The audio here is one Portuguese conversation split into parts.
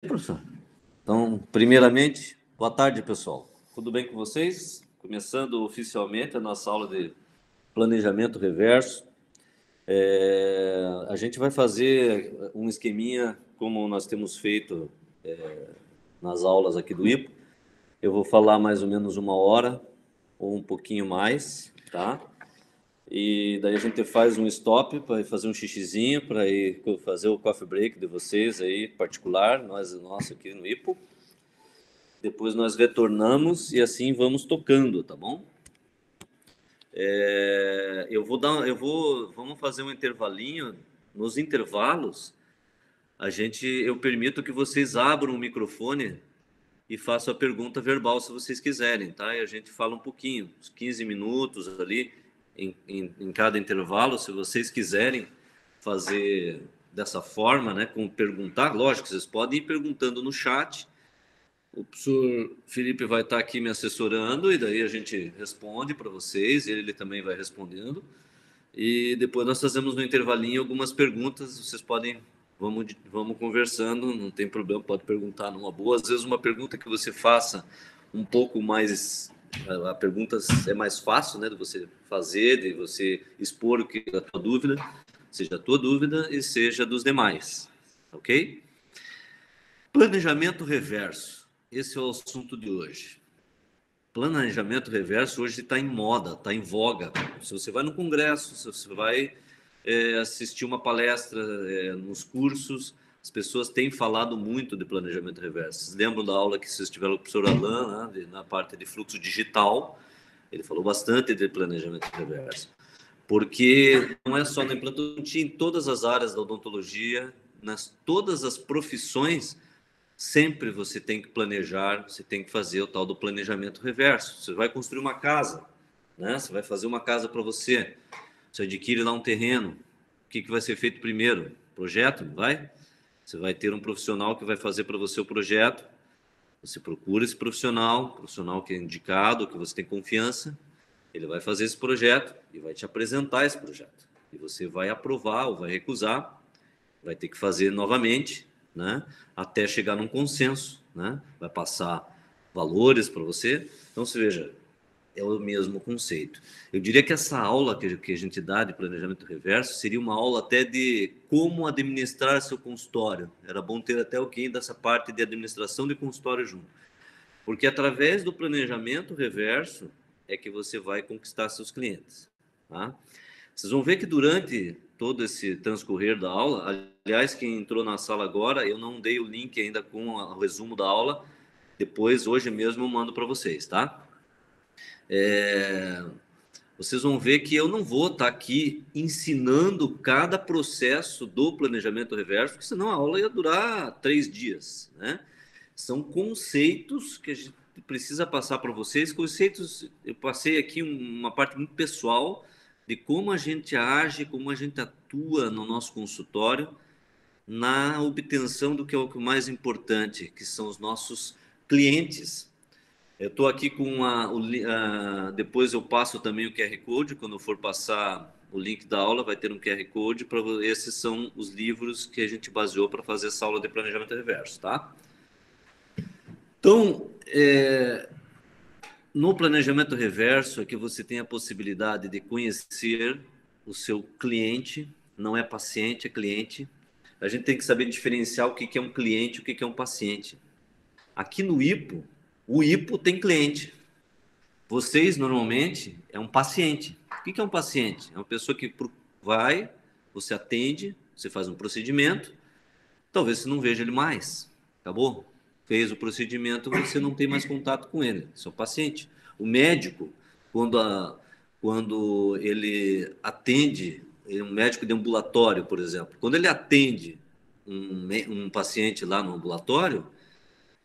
Professor. Então, primeiramente, boa tarde, pessoal. Tudo bem com vocês? Começando oficialmente a nossa aula de planejamento reverso. A gente vai fazer um esqueminha como nós temos feito nas aulas aqui do IPO. Eu vou falar mais ou menos 1 hora ou um pouquinho mais, tá? E daí a gente faz um stop para fazer um xixizinho, para ir fazer o coffee break de vocês aí, particular, nosso aqui no IPO. Depois nós retornamos e assim vamos tocando, tá bom? Vamos fazer um intervalinho. Nos intervalos, eu permito que vocês abram o microfone e façam a pergunta verbal se vocês quiserem, tá? E a gente fala um pouquinho, uns 15 minutos ali em cada intervalo, se vocês quiserem fazer dessa forma, né? Com perguntar, lógico, vocês podem ir perguntando no chat. O professor Felipe vai estar aqui me assessorando e daí a gente responde para vocês, ele também vai respondendo. E depois nós fazemos no intervalinho algumas perguntas, vocês podem, vamos conversando, não tem problema, pode perguntar numa boa. Às vezes uma pergunta que você faça um pouco mais, a pergunta é mais fácil, né, de você fazer, de você expor o que é a tua dúvida, seja a tua dúvida e seja dos demais, ok? Planejamento reverso. Esse é o assunto de hoje. Planejamento reverso hoje está em moda, está em voga. Se você vai no congresso, se você vai assistir uma palestra nos cursos, as pessoas têm falado muito de planejamento reverso. Vocês lembram da aula que vocês tiveram com o professor Alain, né, na parte de fluxo digital? Ele falou bastante de planejamento reverso. Porque não é só na implantologia, em todas as áreas da odontologia, todas as profissões, sempre você tem que planejar, você tem que fazer o tal do planejamento reverso. Você vai construir uma casa, né? Você vai fazer uma casa para você, você adquire lá um terreno. O que vai ser feito primeiro? Projeto, não vai? Você vai ter um profissional que vai fazer para você o projeto. Você procura esse profissional que é indicado, que você tem confiança. Ele vai fazer esse projeto e vai te apresentar esse projeto. E você vai aprovar ou vai recusar, vai ter que fazer novamente, né? Até chegar num consenso, né? Vai passar valores para você. Então, você veja, é o mesmo conceito. Eu diria que essa aula que a gente dá de planejamento reverso seria uma aula até de como administrar seu consultório. Era bom ter até alguém dessa parte de administração de consultório junto. Porque através do planejamento reverso é que você vai conquistar seus clientes, tá? Vocês vão ver que durante todo esse transcorrer da aula, aliás, quem entrou na sala agora, eu não dei o link ainda com o resumo da aula, depois, hoje mesmo, eu mando para vocês, tá? Vocês vão ver que eu não vou estar aqui ensinando cada processo do planejamento reverso, porque senão a aula ia durar 3 dias, né? São conceitos que a gente precisa passar para vocês. Conceitos, eu passei aqui uma parte muito pessoal de como a gente age, como a gente atua no nosso consultório na obtenção do que é o mais importante, que são os nossos clientes. Eu estou aqui com depois eu passo também o QR Code, quando eu for passar o link da aula, vai ter um QR Code, esses são os livros que a gente baseou para fazer essa aula de planejamento reverso, tá? Então, no planejamento reverso é que você tem a possibilidade de conhecer o seu cliente, não é paciente, é cliente. A gente tem que saber diferenciar o que é um cliente e o que é um paciente. Aqui no IPO, o IPO tem cliente. Vocês, normalmente, é um paciente. O que é um paciente? É uma pessoa que vai, você atende, você faz um procedimento, talvez você não veja ele mais. Acabou? Fez o procedimento, você não tem mais contato com ele. Isso é um paciente. O médico, quando ele atende, um médico de ambulatório, por exemplo, quando ele atende um paciente lá no ambulatório,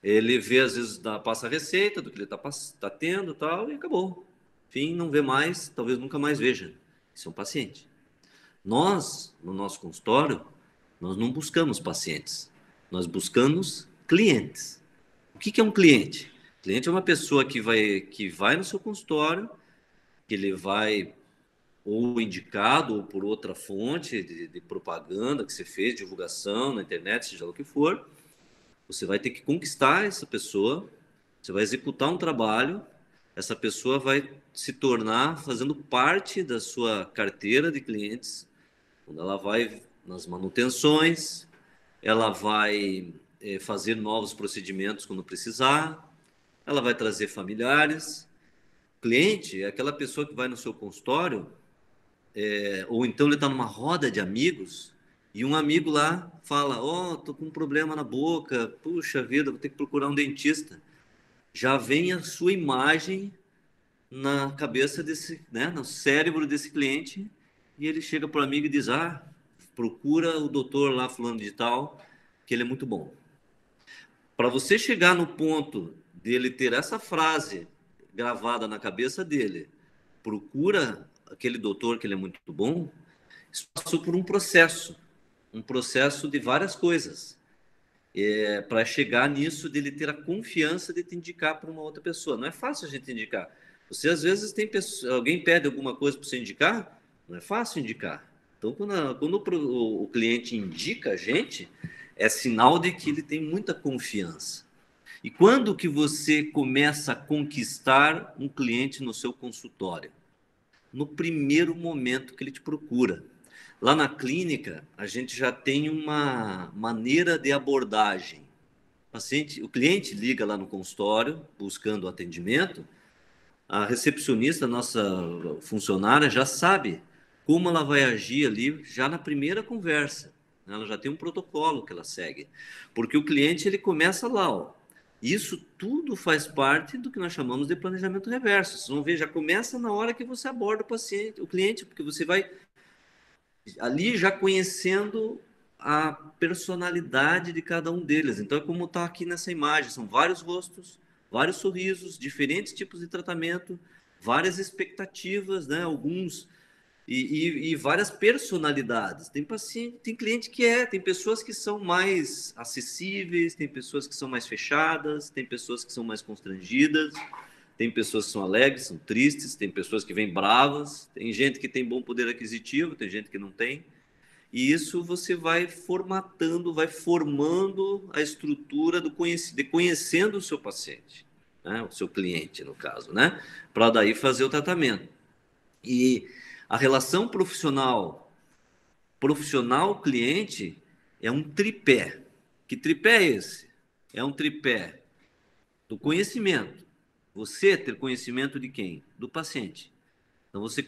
ele vê, às vezes, passa a receita do que ele tá tendo e tal, e acabou. Fim, não vê mais, talvez nunca mais veja. Isso é um paciente. Nós, no nosso consultório, nós não buscamos pacientes, nós buscamos clientes. O que é um cliente? Cliente é uma pessoa que vai no seu consultório, que ele vai ou indicado ou por outra fonte de propaganda que você fez, divulgação na internet, seja lá o que for, Você vai ter que conquistar essa pessoa, você vai executar um trabalho, essa pessoa vai se tornar fazendo parte da sua carteira de clientes, quando ela vai nas manutenções, ela vai fazer novos procedimentos quando precisar, ela vai trazer familiares. Cliente é aquela pessoa que vai no seu consultório, ou então ele está numa roda de amigos, e um amigo lá fala: Ó, tô com um problema na boca, puxa vida, vou ter que procurar um dentista. Já vem a sua imagem na cabeça desse, né, no cérebro desse cliente, e ele chega para o amigo e diz: Ah, procura o doutor lá, fulano de tal, que ele é muito bom. Para você chegar no ponto dele ter essa frase gravada na cabeça dele, procura aquele doutor que ele é muito bom, isso passou por um processo de várias coisas, para chegar nisso dele ter a confiança de te indicar para uma outra pessoa. Não é fácil a gente indicar. Você às vezes tem alguém pede alguma coisa para você indicar, não é fácil indicar. Então, quando o cliente indica a gente, é sinal de que ele tem muita confiança. E quando que você começa a conquistar um cliente no seu consultório? No primeiro momento que ele te procura. Lá na clínica, a gente já tem uma maneira de abordagem. O cliente liga lá no consultório, buscando atendimento, a recepcionista, nossa funcionária, já sabe como ela vai agir ali já na primeira conversa. Ela já tem um protocolo que ela segue. Porque o cliente, ele começa lá, ó. Isso tudo faz parte do que nós chamamos de planejamento reverso. Vocês vão ver, já começa na hora que você aborda o paciente, o cliente, porque você vai ali já conhecendo a personalidade de cada um deles. Então, é como está aqui nessa imagem: são vários rostos, vários sorrisos, diferentes tipos de tratamento, várias expectativas, né? Alguns e várias personalidades. Tem paciente, tem cliente tem pessoas que são mais acessíveis, tem pessoas que são mais fechadas, tem pessoas que são mais constrangidas, tem pessoas que são alegres, são tristes, tem pessoas que vêm bravas, tem gente que tem bom poder aquisitivo, tem gente que não tem. E isso você vai formatando, vai formando a estrutura de conhecendo o seu paciente, né? O seu cliente, no caso, né? Para daí fazer o tratamento. E a relação profissional-cliente é um tripé. Que tripé é esse? É um tripé do conhecimento. Você ter conhecimento de quem? Do paciente. Então você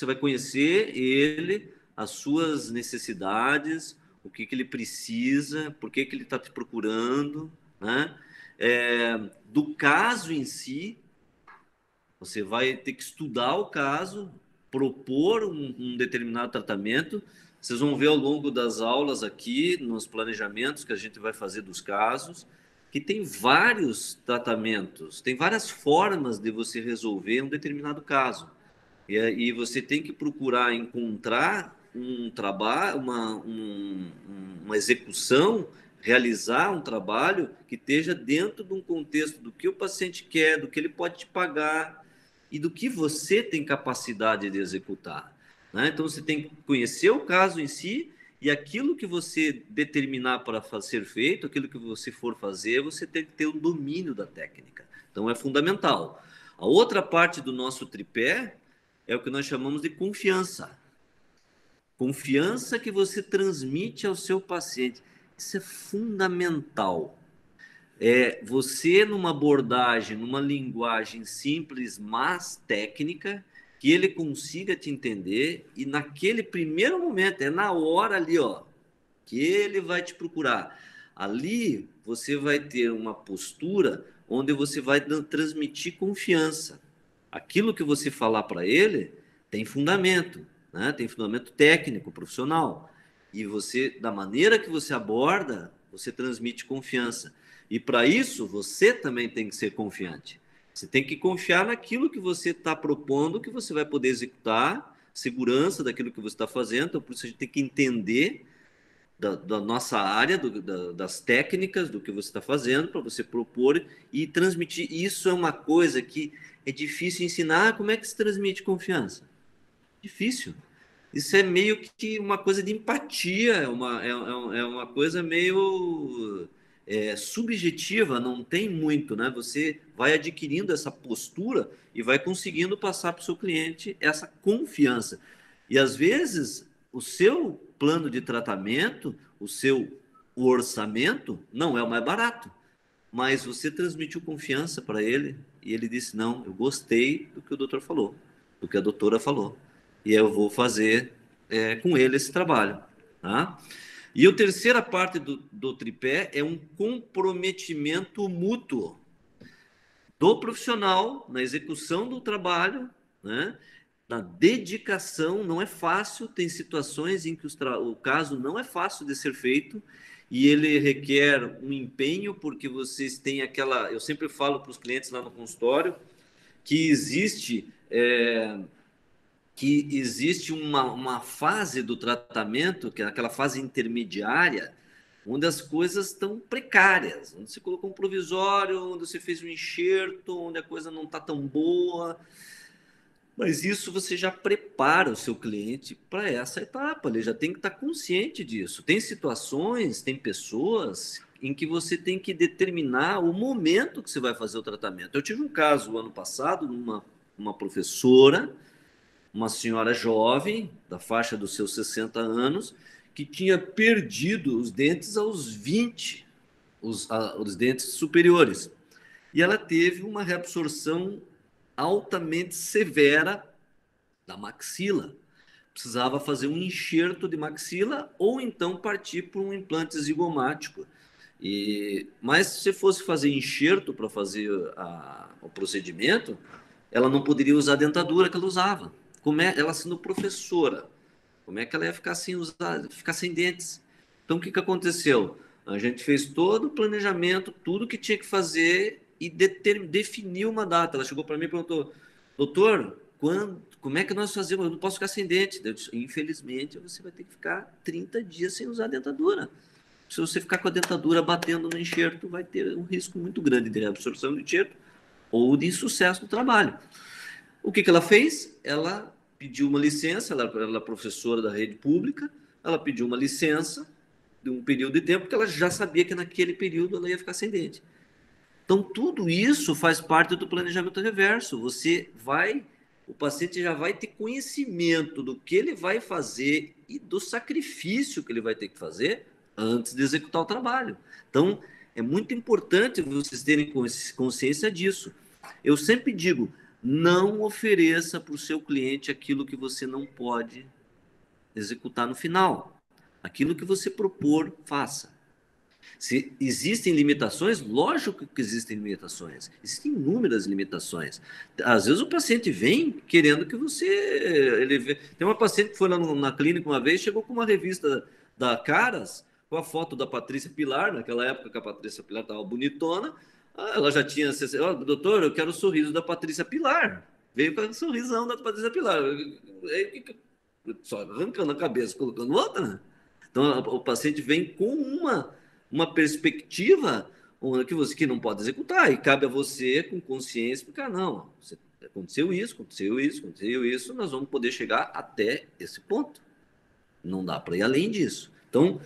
vai conhecer ele, as suas necessidades, o que ele precisa, por que ele está te procurando, né? Do caso em si, você vai ter que estudar o caso, propor um determinado tratamento. Vocês vão ver ao longo das aulas aqui, nos planejamentos que a gente vai fazer dos casos, que tem vários tratamentos, tem várias formas de você resolver um determinado caso. E você tem que procurar encontrar um trabalho, uma execução, realizar um trabalho que esteja dentro de um contexto do que o paciente quer, do que ele pode te pagar e do que você tem capacidade de executar, né? Então você tem que conhecer o caso em si, e aquilo que você determinar para ser feito, aquilo que você for fazer, você tem que ter um domínio da técnica. Então é fundamental. A outra parte do nosso tripé é o que nós chamamos de confiança. Confiança que você transmite ao seu paciente. Isso é fundamental. Você, numa abordagem, numa linguagem simples, mas técnica, que ele consiga te entender, e naquele primeiro momento, é na hora ali, ó, que ele vai te procurar. Ali você vai ter uma postura onde você vai transmitir confiança. Aquilo que você falar para ele tem fundamento, né? Tem fundamento técnico, profissional. E você, da maneira que você aborda, você transmite confiança. E para isso, você também tem que ser confiante. Você tem que confiar naquilo que você está propondo, que você vai poder executar, segurança daquilo que você está fazendo. Então, por isso a gente tem que entender da nossa área, das técnicas, do que você está fazendo, para você propor e transmitir. Isso é uma coisa que é difícil ensinar. Como é que se transmite confiança? Difícil. Isso é meio que uma coisa de empatia, é uma coisa meio subjetiva, não tem muito, né? Você vai adquirindo essa postura e vai conseguindo passar para o seu cliente essa confiança. E às vezes o seu plano de tratamento, o seu orçamento não é o mais barato, mas você transmitiu confiança para ele e ele disse: não, eu gostei do que o doutor falou, do que a doutora falou, e eu vou fazer com ele esse trabalho, tá? E a terceira parte do tripé é um comprometimento mútuo do profissional na execução do trabalho, né? Na dedicação. Não é fácil, tem situações em que o caso não é fácil de ser feito e ele requer um empenho, porque vocês têm aquela... Eu sempre falo para os clientes lá no consultório que existe uma fase do tratamento, que é aquela fase intermediária, onde as coisas estão precárias, onde você colocou um provisório, onde você fez um enxerto, onde a coisa não está tão boa. Mas isso você já prepara o seu cliente para essa etapa, ele já tem que estar consciente disso. Tem situações, tem pessoas em que você tem que determinar o momento que você vai fazer o tratamento. Eu tive um caso ano passado, uma professora, uma senhora jovem, da faixa dos seus 60 anos, que tinha perdido os dentes aos 20, os dentes superiores. E ela teve uma reabsorção altamente severa da maxila. Precisava fazer um enxerto de maxila ou então partir para um implante zigomático. Mas se fosse fazer enxerto para fazer o procedimento, ela não poderia usar a dentadura que ela usava. Ela sendo professora, como é que ela ia ficar sem usar, ficar sem dentes? Então, o que aconteceu? A gente fez todo o planejamento, tudo que tinha que fazer e definiu uma data. Ela chegou para mim e perguntou: doutor, como é que nós fazemos? Eu não posso ficar sem dente. Eu disse: infelizmente, você vai ter que ficar 30 dias sem usar a dentadura. Se você ficar com a dentadura batendo no enxerto, vai ter um risco muito grande de reabsorção do enxerto ou de insucesso no trabalho. O que ela fez? Ela pediu uma licença, ela é professora da rede pública, ela pediu uma licença de um período de tempo, porque ela já sabia que naquele período ela ia ficar sem dente. Então, tudo isso faz parte do planejamento reverso. O paciente já vai ter conhecimento do que ele vai fazer e do sacrifício que ele vai ter que fazer antes de executar o trabalho. Então, é muito importante vocês terem consciência disso. Eu sempre digo: não ofereça para o seu cliente aquilo que você não pode executar no final. Aquilo que você propor, faça. Se existem limitações, lógico que existem limitações. Existem inúmeras limitações. Às vezes o paciente vem querendo que você... Tem uma paciente que foi lá na clínica uma vez, chegou com uma revista da Caras, com a foto da Patrícia Pilar, naquela época que a Patrícia Pilar estava bonitona. Ela já tinha... doutor, eu quero o sorriso da Patrícia Pilar. Veio com o sorrisão da Patrícia Pilar. Só arrancando a cabeça, colocando outra, né? Então, o paciente vem com uma perspectiva que não pode executar, e cabe a você, com consciência, explicar: não, aconteceu isso, aconteceu isso, aconteceu isso, nós vamos poder chegar até esse ponto. Não dá para ir além disso. Então,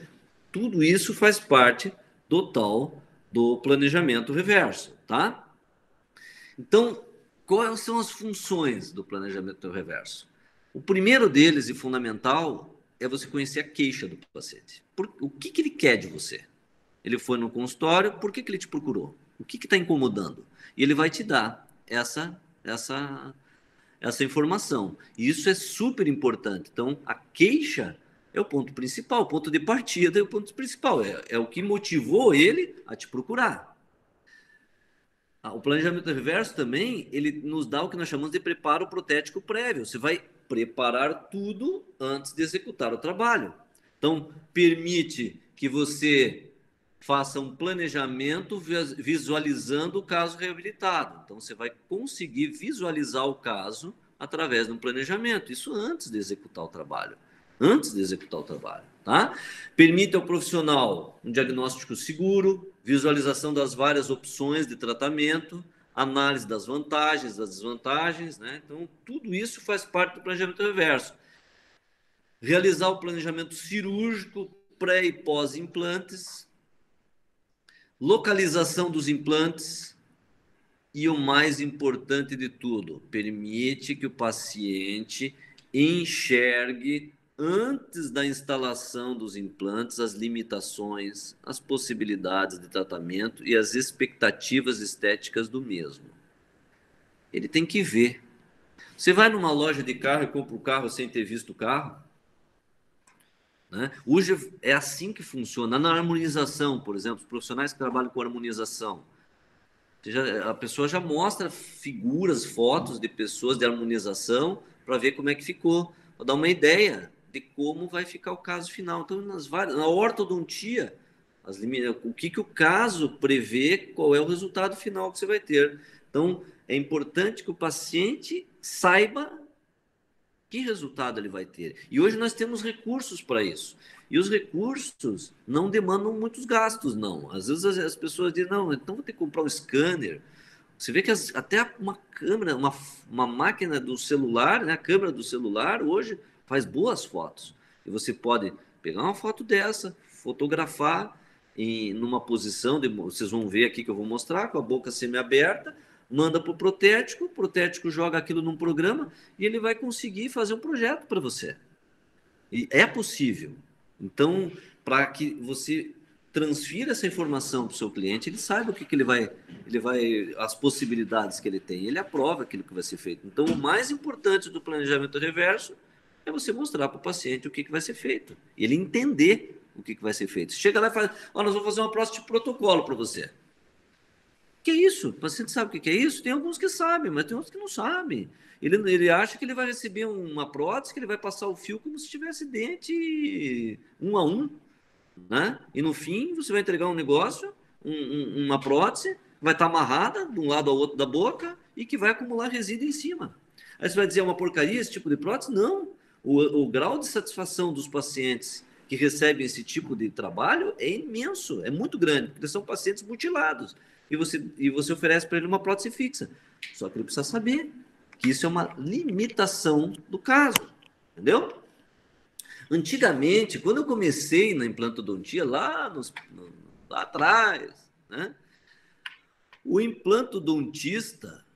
tudo isso faz parte do planejamento reverso, tá? Então, quais são as funções do planejamento reverso? O primeiro deles, e fundamental, é você conhecer a queixa do paciente. O que ele quer de você? Ele foi no consultório, por que ele te procurou? O que está incomodando? E ele vai te dar essa informação. E isso é super importante. Então, a queixa é o ponto principal, o ponto de partida é o ponto principal. É o que motivou ele a te procurar. O planejamento reverso também, ele nos dá o que nós chamamos de preparo protético prévio. Você vai preparar tudo antes de executar o trabalho. Então, permite que você faça um planejamento visualizando o caso reabilitado. Então, você vai conseguir visualizar o caso através de um planejamento. Isso antes de executar o trabalho. Antes de executar o trabalho, tá? Permite ao profissional um diagnóstico seguro, visualização das várias opções de tratamento, análise das vantagens, das desvantagens, né? Então, tudo isso faz parte do planejamento reverso. Realizar o planejamento cirúrgico pré e pós-implantes, localização dos implantes e o mais importante de tudo, permite que o paciente enxergue antes da instalação dos implantes as limitações, as possibilidades de tratamento e as expectativas estéticas do mesmo. Ele tem que ver. Você vai numa loja de carro e compra o carro sem ter visto o carro? Né? Hoje é assim que funciona. Na harmonização, por exemplo, os profissionais que trabalham com harmonização, a pessoa já mostra figuras, fotos de pessoas de harmonização para ver como é que ficou, para dar uma ideia de como vai ficar o caso final. Então, na ortodontia, o que o caso prevê, qual é o resultado final que você vai ter. Então, é importante que o paciente saiba que resultado ele vai ter. E hoje nós temos recursos para isso. E os recursos não demandam muitos gastos, não. Às vezes as pessoas dizem, não, então vou ter que comprar um scanner. Você vê que até uma câmera, uma máquina do celular, né, a câmera do celular hoje faz boas fotos. E você pode pegar uma foto dessa, fotografar numa posição, vocês vão ver aqui que eu vou mostrar, com a boca semi-aberta, manda para o protético joga aquilo num programa e ele vai conseguir fazer um projeto para você. E é possível. Então, para que você transfira essa informação para o seu cliente, ele saiba o que ele vai, as possibilidades que ele tem, ele aprova aquilo que vai ser feito. Então, o mais importante do planejamento reverso é você mostrar para o paciente o que vai ser feito, ele entender o que vai ser feito. Chega lá e fala, nós vamos fazer uma prótese de protocolo para você. Que é isso? O paciente sabe o que é isso? Tem alguns que sabem, mas tem outros que não sabem. Ele acha que ele vai receber uma prótese, que ele vai passar o fio como se tivesse dente um a um, né? E no fim, você vai entregar um negócio, uma prótese, vai estar amarrada de um lado ao outro da boca e que vai acumular resíduo em cima. Aí você vai dizer, é uma porcaria esse tipo de prótese? Não. O grau de satisfação dos pacientes que recebem esse tipo de trabalho é imenso, é muito grande, porque são pacientes mutilados. E você oferece para ele uma prótese fixa. Só que ele precisa saber que isso é uma limitação do caso. Entendeu? Antigamente, quando eu comecei na implantodontia, lá atrás, né, o implantodontista,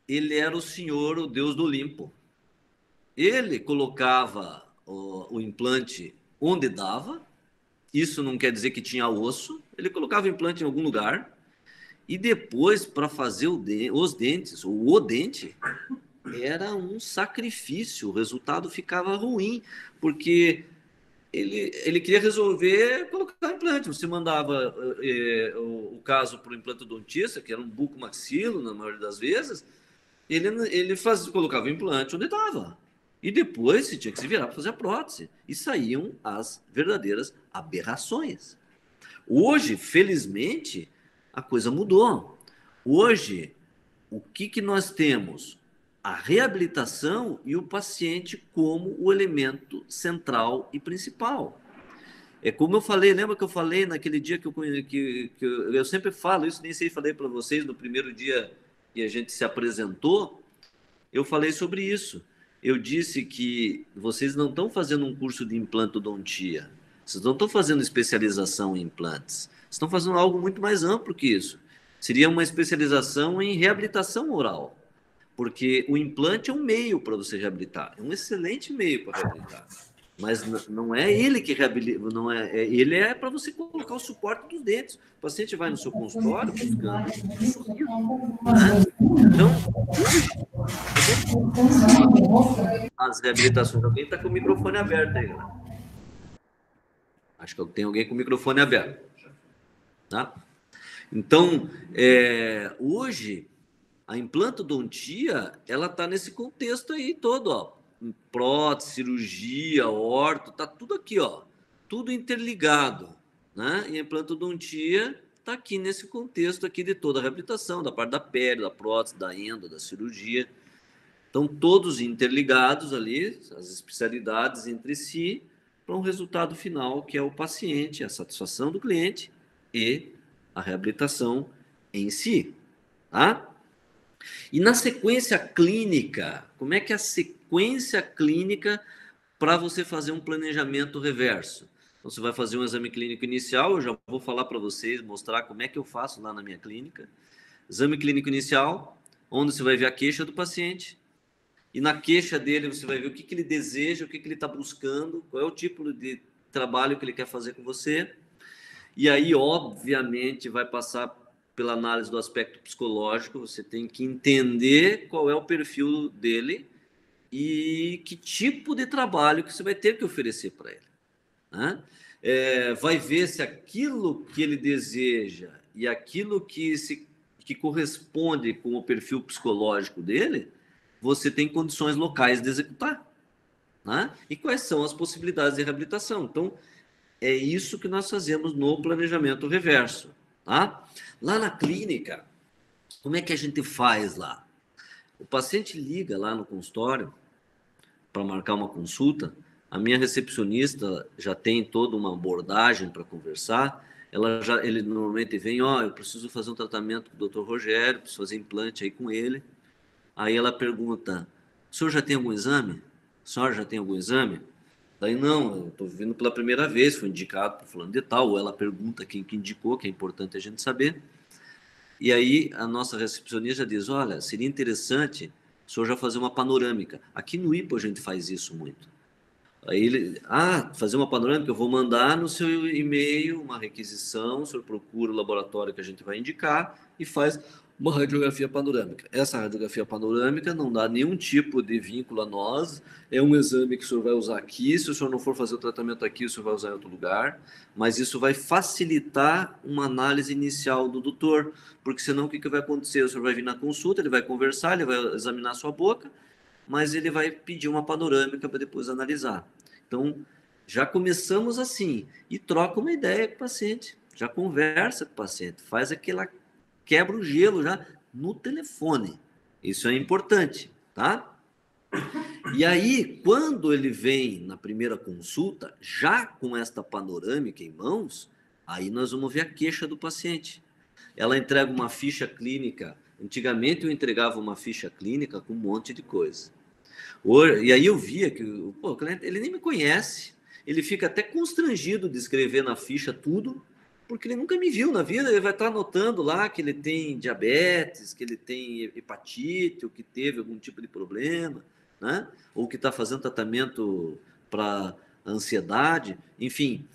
ele era o senhor, o Deus do Olimpo. Ele colocava o implante onde dava, isso não quer dizer que tinha osso, ele colocava o implante em algum lugar, e depois, para fazer os dentes, ou o dente, era um sacrifício, o resultado ficava ruim, porque ele queria resolver colocar implante. Você mandava o caso para o implantodontista, que era um bucomaxilo, na maioria das vezes, ele colocava o implante onde estava. E depois você tinha que se virar para fazer a prótese. E saíam as verdadeiras aberrações. Hoje, felizmente, a coisa mudou. Hoje, o que nós temos? A reabilitação e o paciente como o elemento central e principal. É como eu falei, lembra que eu falei naquele dia que eu sempre falo, isso nem sei se falei para vocês no primeiro dia que a gente se apresentou, eu falei sobre isso. Eu disse que vocês não estão fazendo um curso de implantodontia, vocês não estão fazendo especialização em implantes, vocês estão fazendo algo muito mais amplo que isso. Seria uma especialização em reabilitação oral, porque o implante é um meio para você reabilitar, é um excelente meio para reabilitar, mas não é ele que reabilita, não ele é para você colocar o suporte dos dentes. O paciente vai no seu consultório buscando um sorriso, né? Então, as reabilitações, alguém está com o microfone aberto aí, galera. Acho que tem alguém com o microfone aberto, tá? Então, hoje, a implantodontia, ela está nesse contexto aí todo, ó. Prótese, cirurgia, orto, tá tudo aqui, ó. Tudo interligado, né? E a implantodontia está aqui nesse contexto aqui de toda a reabilitação, da parte da pele, da prótese, da endo, da cirurgia. Então, todos interligados ali, as especialidades entre si, para um resultado final, que é o paciente, a satisfação do cliente e a reabilitação em si, tá? E na sequência clínica, como é que é a sequência clínica para você fazer um planejamento reverso? Então, você vai fazer um exame clínico inicial, eu já vou falar para vocês, mostrar como é que eu faço lá na minha clínica. Exame clínico inicial, onde você vai ver a queixa do paciente, e na queixa dele você vai ver o que, que ele deseja, o que, que ele está buscando, qual é o tipo de trabalho que ele quer fazer com você. E aí, obviamente, vai passar pela análise do aspecto psicológico, você tem que entender qual é o perfil dele e que tipo de trabalho que você vai ter que oferecer para ele, né? Vai ver se aquilo que ele deseja e aquilo que corresponde com o perfil psicológico dele, você tem condições locais de executar, né? E quais são as possibilidades de reabilitação. Então, é isso que nós fazemos no planejamento reverso, tá? Lá na clínica, como é que a gente faz lá? O paciente liga lá no consultório para marcar uma consulta, a minha recepcionista já tem toda uma abordagem para conversar, ele normalmente vem, eu preciso fazer um tratamento com o Dr. Rogério, preciso fazer implante aí com ele. Aí ela pergunta, o senhor já tem algum exame? A senhora já tem algum exame? Daí, não, eu estou vindo pela primeira vez, fui indicado por fulano de tal, ou ela pergunta quem que indicou, que é importante a gente saber. E aí a nossa recepcionista diz, olha, seria interessante o senhor já fazer uma panorâmica. Aqui no IPA a gente faz isso muito. Aí ele, fazer uma panorâmica, eu vou mandar no seu e-mail uma requisição, o senhor procura o laboratório que a gente vai indicar e faz uma radiografia panorâmica. Essa radiografia panorâmica não dá nenhum tipo de vínculo a nós, é um exame que o senhor vai usar aqui, se o senhor não for fazer o tratamento aqui, o senhor vai usar em outro lugar, mas isso vai facilitar uma análise inicial do doutor, porque senão o que vai acontecer? O senhor vai vir na consulta, ele vai conversar, ele vai examinar sua boca, mas ele vai pedir uma panorâmica para depois analisar. Então, já começamos assim, e troca uma ideia com o paciente, já conversa com o paciente, faz aquela, quebra o gelo já no telefone. Isso é importante, tá? E aí, quando ele vem na primeira consulta, já com esta panorâmica em mãos, aí nós vamos ver a queixa do paciente. Ela entrega uma ficha clínica. Antigamente eu entregava uma ficha clínica com um monte de coisa. E aí eu via que o cliente, ele nem me conhece, ele fica até constrangido de escrever na ficha tudo, porque ele nunca me viu na vida, ele vai estar anotando lá que ele tem diabetes, que ele tem hepatite, ou que teve algum tipo de problema, né? Ou que está fazendo tratamento para ansiedade, enfim.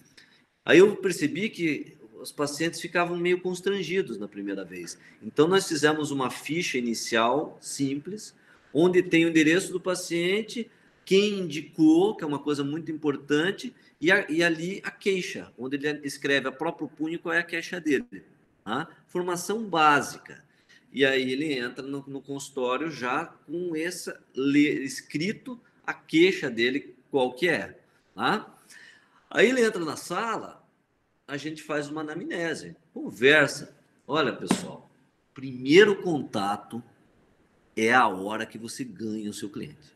Aí eu percebi que os pacientes ficavam meio constrangidos na primeira vez. Então, nós fizemos uma ficha inicial simples, onde tem o endereço do paciente, quem indicou, que é uma coisa muito importante, e ali a queixa, onde ele escreve a próprio punho qual é a queixa dele. Tá? Formação básica. E aí ele entra no consultório já com essa escrito a queixa dele, qual que é. Tá? Aí ele entra na sala, a gente faz uma anamnese, conversa. Olha, pessoal, primeiro contato é a hora que você ganha o seu cliente.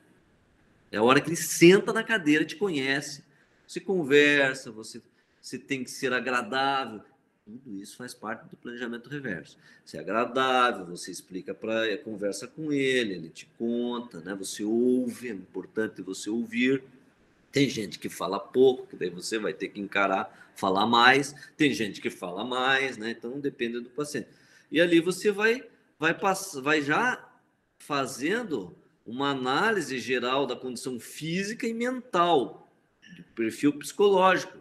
É a hora que ele senta na cadeira, te conhece, você conversa, você tem que ser agradável. Tudo isso faz parte do planejamento reverso. Ser agradável, você explica para conversa com ele te conta, né? Você ouve, é importante você ouvir. Tem gente que fala pouco, que daí você vai ter que encarar, falar mais. Tem gente que fala mais, né? Então depende do paciente. E ali você vai já fazendo uma análise geral da condição física e mental, do perfil psicológico,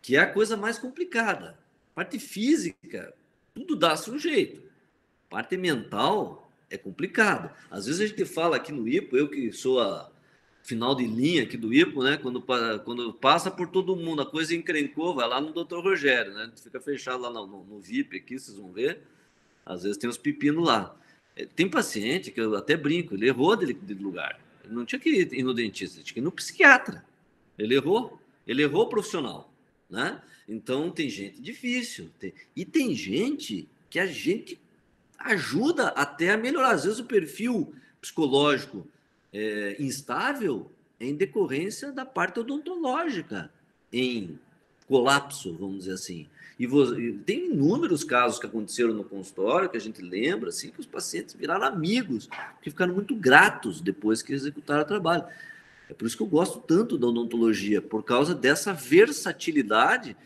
que é a coisa mais complicada. Parte física, tudo dá-se um jeito. Parte mental é complicado. Às vezes a gente fala aqui no IPO, eu que sou a final de linha aqui do IPO, né? Quando passa por todo mundo, a coisa encrencou, vai lá no Dr. Rogério, né? A gente fica fechado lá no VIP aqui, vocês vão ver. Às vezes tem uns pepinos lá. Tem paciente que eu até brinco, ele errou de lugar. Ele não tinha que ir no dentista, ele tinha que ir no psiquiatra. Ele errou o profissional, né? Então tem gente difícil. E tem gente que a gente ajuda até a melhorar. Às vezes o perfil psicológico instável é em decorrência da parte odontológica, em colapso, vamos dizer assim. E tem inúmeros casos que aconteceram no consultório, que a gente lembra, assim, que os pacientes viraram amigos, que ficaram muito gratos depois que executaram o trabalho. É por isso que eu gosto tanto da odontologia, por causa dessa versatilidade,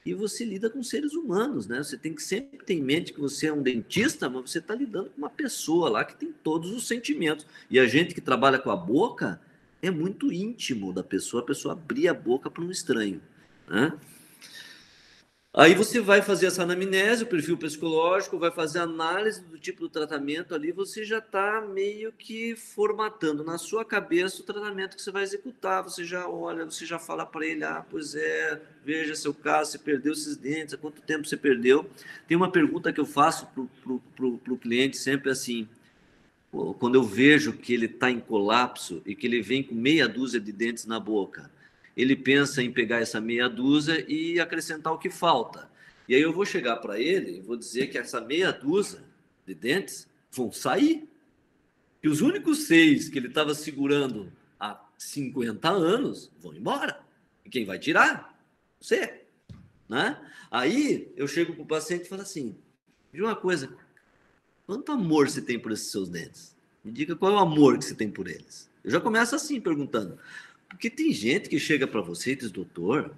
e você lida com seres humanos, né? Você tem que sempre ter em mente que você é um dentista, mas você está lidando com uma pessoa lá que tem todos os sentimentos. E a gente que trabalha com a boca é muito íntimo da pessoa, a pessoa abrir a boca para um estranho, né? Aí você vai fazer essa anamnese, o perfil psicológico, vai fazer a análise do tipo do tratamento ali, você já está meio que formatando na sua cabeça o tratamento que você vai executar. Você já olha, você já fala para ele, pois é, veja seu caso, você perdeu esses dentes, há quanto tempo você perdeu? Tem uma pergunta que eu faço pro cliente sempre assim, quando eu vejo que ele está em colapso e que ele vem com meia dúzia de dentes na boca, ele pensa em pegar essa meia dúzia e acrescentar o que falta. E aí eu vou chegar para ele e vou dizer que essa meia dúzia de dentes vão sair. E os únicos 6 que ele estava segurando há 50 anos vão embora. E quem vai tirar? Você. Né? Aí eu chego para o paciente e falo assim, de uma coisa, quanto amor você tem por esses seus dentes? Me diga qual é o amor que você tem por eles. Eu já começo assim, perguntando. Porque tem gente que chega para você e diz, doutor,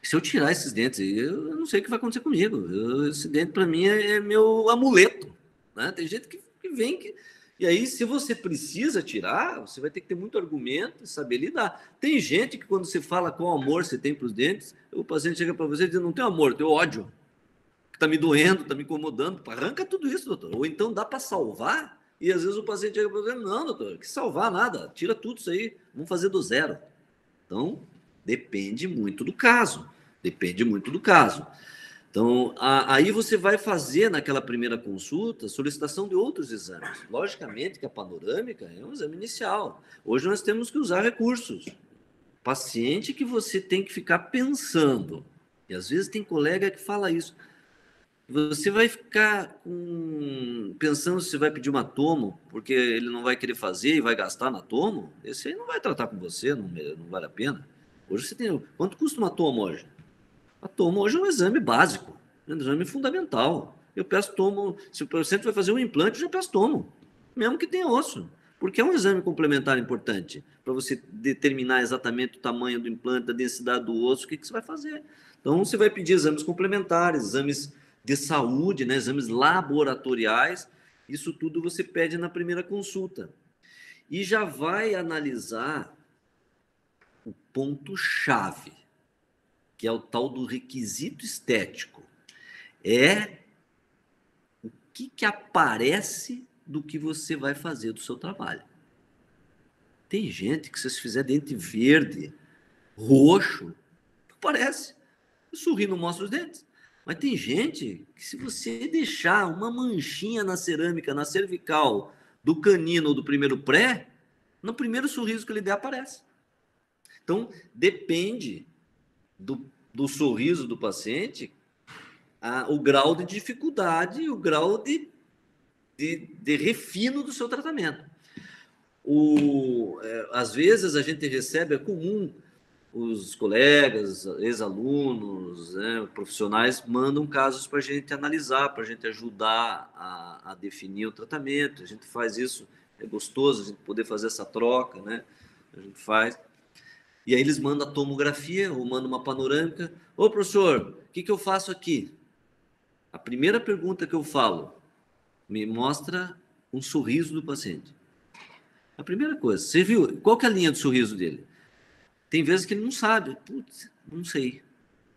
se eu tirar esses dentes, eu não sei o que vai acontecer comigo. Esse dente, para mim, é meu amuleto. Né? Tem gente que vem... E aí, se você precisa tirar, você vai ter que ter muito argumento e saber lidar. Tem gente que, quando você fala qual amor você tem para os dentes, o paciente chega para você e diz, não tenho amor, tenho ódio. Está me doendo, está me incomodando. Arranca tudo isso, doutor. Ou então dá para salvar, e às vezes o paciente chega para você, não, doutor, que salvar nada, tira tudo isso aí, vamos fazer do zero. Então, depende muito do caso. Depende muito do caso. Então, aí você vai fazer naquela primeira consulta solicitação de outros exames. Logicamente que a panorâmica é um exame inicial. Hoje nós temos que usar recursos. Paciente que você tem que ficar pensando. E às vezes tem colega que fala isso. Você vai ficar pensando se vai pedir uma tomo, porque ele não vai querer fazer e vai gastar na tomo? Esse aí não vai tratar com você, não vale a pena. Hoje você tem... Quanto custa uma tomo hoje? A tomo hoje é um exame básico, é um exame fundamental. Eu peço tomo, se o paciente vai fazer um implante, eu já peço tomo, mesmo que tenha osso, porque é um exame complementar importante para você determinar exatamente o tamanho do implante, a densidade do osso, o que você vai fazer. Então, você vai pedir exames complementares, exames de saúde, né, exames laboratoriais, isso tudo você pede na primeira consulta. E já vai analisar o ponto-chave, que é o tal do requisito estético. É o que aparece do que você vai fazer do seu trabalho. Tem gente que, se você fizer dente verde, roxo, não aparece. O sorriso não mostra os dentes. Mas tem gente que, se você deixar uma manchinha na cerâmica, na cervical, do canino ou do primeiro pré, no primeiro sorriso que ele der, aparece. Então, depende do sorriso do paciente, o grau de dificuldade, o grau de refino do seu tratamento. Às vezes a gente recebe, é comum, os colegas, ex-alunos, né, profissionais, mandam casos para a gente analisar, para a gente ajudar a definir o tratamento. A gente faz isso, é gostoso a gente poder fazer essa troca, né? A gente faz. E aí eles mandam a tomografia ou mandam uma panorâmica. Ô, professor, o que eu faço aqui? A primeira pergunta que eu falo, me mostra um sorriso do paciente. A primeira coisa, você viu? Qual que é a linha do sorriso dele? Tem vezes que ele não sabe. Putz, não sei.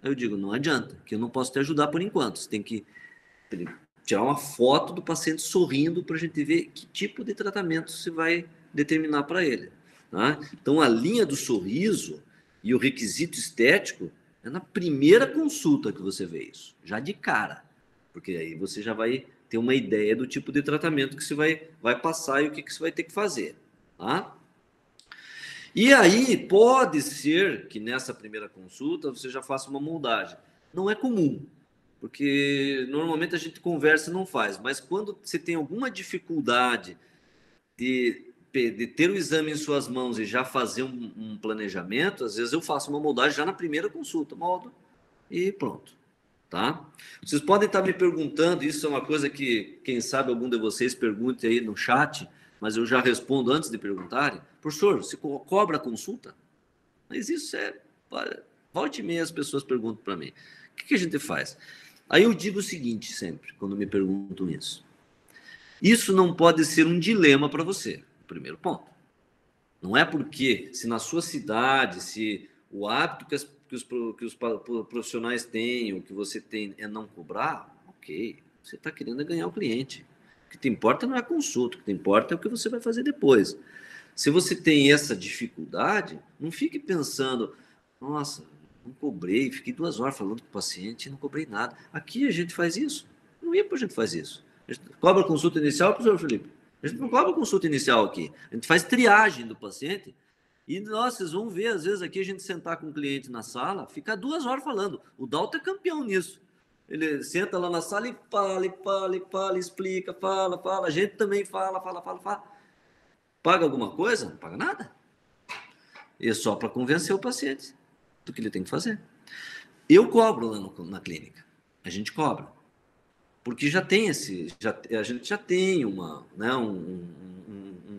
Aí eu digo, não adianta, que eu não posso te ajudar por enquanto. Você tem que tirar uma foto do paciente sorrindo para a gente ver que tipo de tratamento você vai determinar para ele. Tá? Então, a linha do sorriso e o requisito estético é na primeira consulta que você vê isso, já de cara. Porque aí você já vai ter uma ideia do tipo de tratamento que você vai passar e o que você vai ter que fazer. Tá? E aí, pode ser que nessa primeira consulta você já faça uma moldagem. Não é comum, porque normalmente a gente conversa e não faz, mas quando você tem alguma dificuldade de ter o exame em suas mãos e já fazer um planejamento, às vezes eu faço uma moldagem já na primeira consulta, moldo e pronto. Tá? Vocês podem estar me perguntando, isso é uma coisa que, quem sabe, algum de vocês pergunte aí no chat, mas eu já respondo antes de perguntarem. Professor, você cobra a consulta? Mas isso volte e meia as pessoas perguntam para mim. O que a gente faz? Aí eu digo o seguinte sempre, quando me perguntam isso. Isso não pode ser um dilema para você, primeiro ponto. Não é porque, se na sua cidade, se o hábito que os profissionais têm, o que você tem é não cobrar, ok, você está querendo ganhar o cliente. O que te importa não é a consulta, o que te importa é o que você vai fazer depois. Se você tem essa dificuldade, não fique pensando, nossa, não cobrei, fiquei 2 horas falando com o paciente e não cobrei nada. Aqui a gente faz isso. No IPA a gente faz isso. A gente cobra consulta inicial, professor Felipe? A gente não cobra consulta inicial aqui. A gente faz triagem do paciente. E, nossa, vocês vão ver, às vezes, aqui a gente sentar com o cliente na sala, ficar 2 horas falando. O Dalton é campeão nisso. Ele senta lá na sala e fala, explica, fala. A gente também fala. Paga alguma coisa? Não paga nada. É só para convencer o paciente do que ele tem que fazer. Eu cobro lá na clínica. A gente cobra. Porque já tem a gente já tem um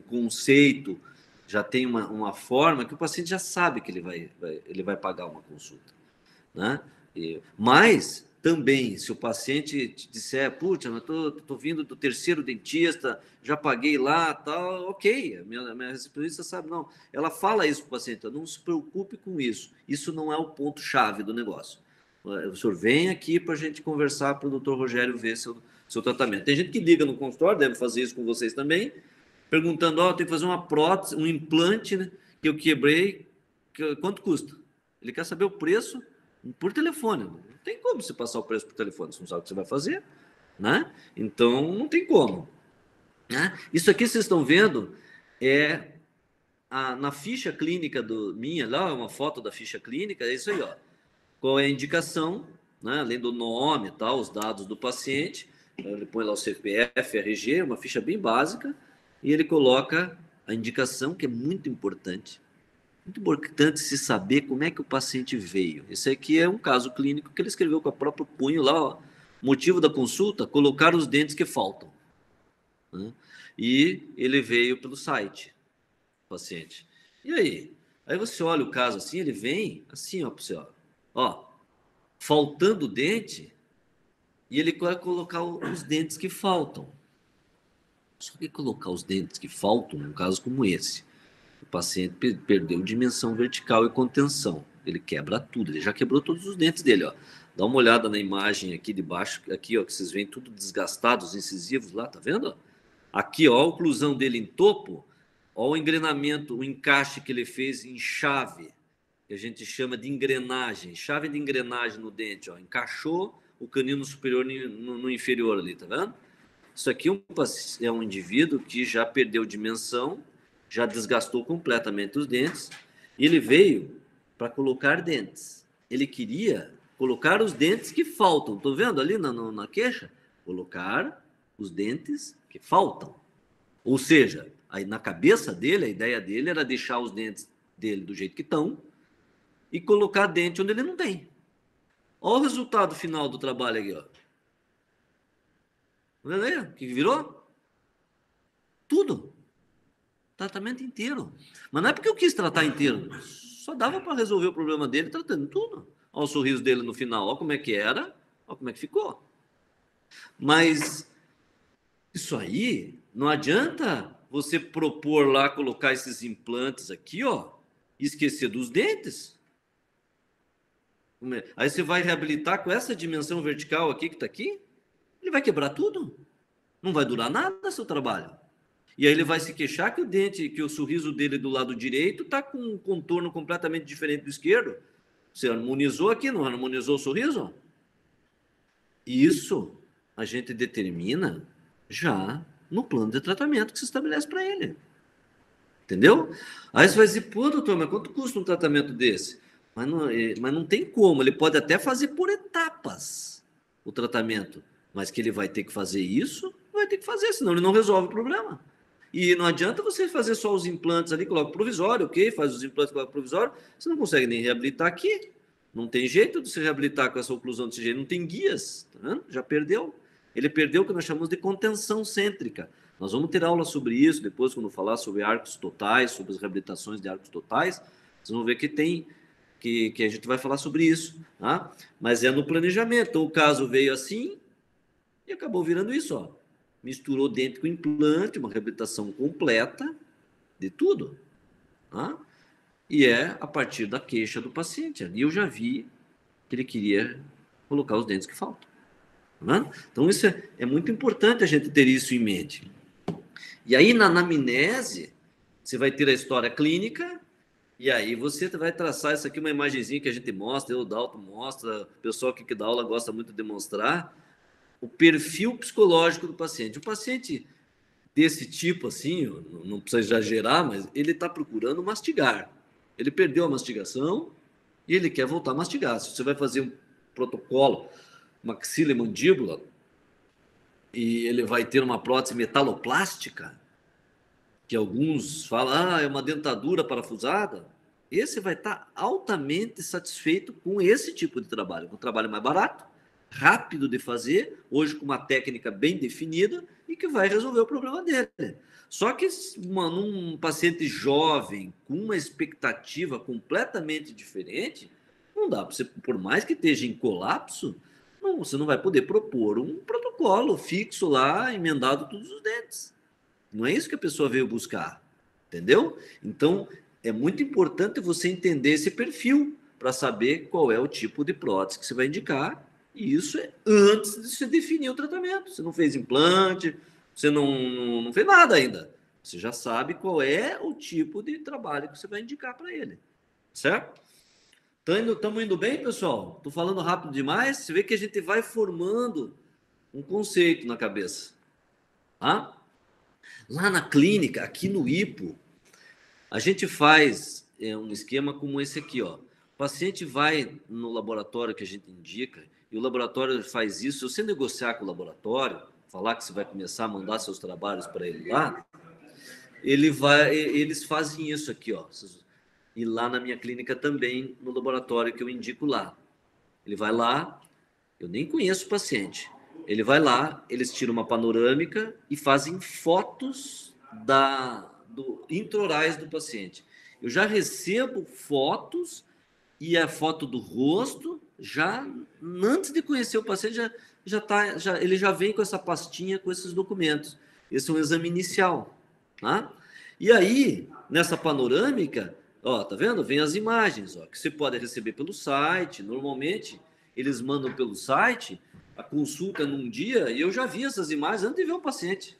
conceito, já tem uma forma que o paciente já sabe que ele vai pagar uma consulta. Né? Mas também, se o paciente te disser, putz, eu estou vindo do 3º dentista, já paguei lá, tal, ok, a minha recepcionista sabe, não. Ela fala isso para o paciente, não se preocupe com isso, isso não é o ponto-chave do negócio. O senhor vem aqui para a gente conversar para o doutor Rogério ver seu tratamento. Tem gente que liga no consultório, deve fazer isso com vocês também, perguntando, tem que fazer uma prótese, um implante, né, que eu quebrei, quanto custa? Ele quer saber o preço por telefone. Não tem como você passar o preço por telefone, você não sabe o que você vai fazer, né? Então, não tem como. Né? Isso aqui vocês estão vendo na ficha clínica minha, lá, uma foto da ficha clínica, é isso aí, ó. Qual é a indicação, né? Além do nome, tal, os dados do paciente, ele põe lá o CPF, RG, uma ficha bem básica, e ele coloca a indicação, que é muito importante se saber como é que o paciente veio. Esse aqui é um caso clínico que ele escreveu com o próprio punho lá, ó. Motivo da consulta, colocar os dentes que faltam. Né? E ele veio pelo site, paciente. E aí? Aí você olha o caso assim, ele vem assim, ó, para você, ó, faltando dente, e ele vai colocar os dentes que faltam. Só que colocar os dentes que faltam, num caso como esse, o paciente perdeu dimensão vertical e contenção. Ele quebra tudo, ele já quebrou todos os dentes dele, ó. Dá uma olhada na imagem aqui de baixo, aqui, ó, que vocês veem tudo desgastado, os incisivos lá, tá vendo? Aqui, ó, a oclusão dele em topo, ó, o engrenamento, o encaixe que ele fez em chave, que a gente chama de engrenagem, chave de engrenagem no dente, ó, encaixou o canino superior no inferior ali, tá vendo? Isso aqui é um indivíduo que já perdeu dimensão, já desgastou completamente os dentes, e ele veio para colocar dentes. Ele queria colocar os dentes que faltam. Estou vendo ali na queixa? Colocar os dentes que faltam. Ou seja, aí na cabeça dele, a ideia dele era deixar os dentes dele do jeito que estão e colocar dente onde ele não tem. Olha o resultado final do trabalho aqui, ó. Olha aí, o que virou? Tudo. Tratamento inteiro. Mas não é porque eu quis tratar inteiro. Só dava para resolver o problema dele tratando tudo. Olha o sorriso dele no final. Olha como é que era. Olha como é que ficou. Mas isso aí não adianta você propor lá, colocar esses implantes aqui, ó, e esquecer dos dentes. Aí você vai reabilitar com essa dimensão vertical aqui que está aqui, ele vai quebrar tudo. Não vai durar nada seu trabalho. E aí ele vai se queixar que o sorriso dele do lado direito está com um contorno completamente diferente do esquerdo. Você harmonizou aqui, não harmonizou o sorriso? Isso a gente determina já no plano de tratamento que se estabelece para ele. Entendeu? Aí você vai dizer, pô, doutor, mas quanto custa um tratamento desse? Mas não tem como, ele pode até fazer por etapas o tratamento, mas que ele vai ter que fazer isso, vai ter que fazer, senão ele não resolve o problema. E não adianta você fazer só os implantes ali, coloca provisório, ok? Faz os implantes, coloca provisório, você não consegue nem reabilitar aqui. Não tem jeito de se reabilitar com essa oclusão desse jeito, não tem guias, tá vendo? Já perdeu. Ele perdeu o que nós chamamos de contenção cêntrica. Nós vamos ter aula sobre isso depois, quando falar sobre arcos totais, sobre as reabilitações de arcos totais. Vocês vão ver que a gente vai falar sobre isso, tá? Mas é no planejamento. Então, o caso veio assim e acabou virando isso, ó. Misturou dente com implante, uma reabilitação completa de tudo, tá? E é a partir da queixa do paciente. Ali eu já vi que ele queria colocar os dentes que faltam. Tá? Então, isso é muito importante a gente ter isso em mente. E aí, na anamnese, você vai ter a história clínica, e aí você vai traçar isso aqui, uma imagenzinha que a gente mostra, eu, o Dalton mostra, o pessoal que dá aula gosta muito de demonstrar, o perfil psicológico do paciente. O paciente desse tipo, assim, não precisa exagerar, mas ele está procurando mastigar. Ele perdeu a mastigação e ele quer voltar a mastigar. Se você vai fazer um protocolo maxila e mandíbula e ele vai ter uma prótese metaloplástica, que alguns falam, é uma dentadura parafusada, esse vai estar altamente satisfeito com esse tipo de trabalho, um trabalho mais barato, rápido de fazer, hoje com uma técnica bem definida e que vai resolver o problema dele. Só que um paciente jovem, com uma expectativa completamente diferente, não dá para você, por mais que esteja em colapso, você não vai poder propor um protocolo fixo lá, emendado todos os dentes. Não é isso que a pessoa veio buscar, entendeu? Então, é muito importante você entender esse perfil para saber qual é o tipo de prótese que você vai indicar. E isso é antes de você definir o tratamento. Você não fez implante, você não fez nada ainda. Você já sabe qual é o tipo de trabalho que você vai indicar para ele, certo? Estamos indo bem, pessoal? Estou falando rápido demais? Você vê que a gente vai formando um conceito na cabeça. Tá? Lá na clínica, aqui no IPO, a gente faz um esquema como esse aqui, ó. O paciente vai no laboratório que a gente indica, e o laboratório faz isso. Se você negociar com o laboratório, falar que você vai começar a mandar seus trabalhos para ele lá, eles fazem isso aqui, ó. E lá na minha clínica também, no laboratório que eu indico lá. Ele vai lá, eu nem conheço o paciente. Ele vai lá, eles tiram uma panorâmica e fazem fotos intraorais do paciente. Eu já recebo fotos e a foto do rosto, já antes de conhecer o paciente, ele já vem com essa pastinha, com esses documentos. Esse é um exame inicial. Tá? E aí, nessa panorâmica, ó, tá vendo? Vem as imagens, ó, que você pode receber pelo site. Normalmente, eles mandam pelo site a consulta num dia, e eu já vi essas imagens antes de ver o paciente.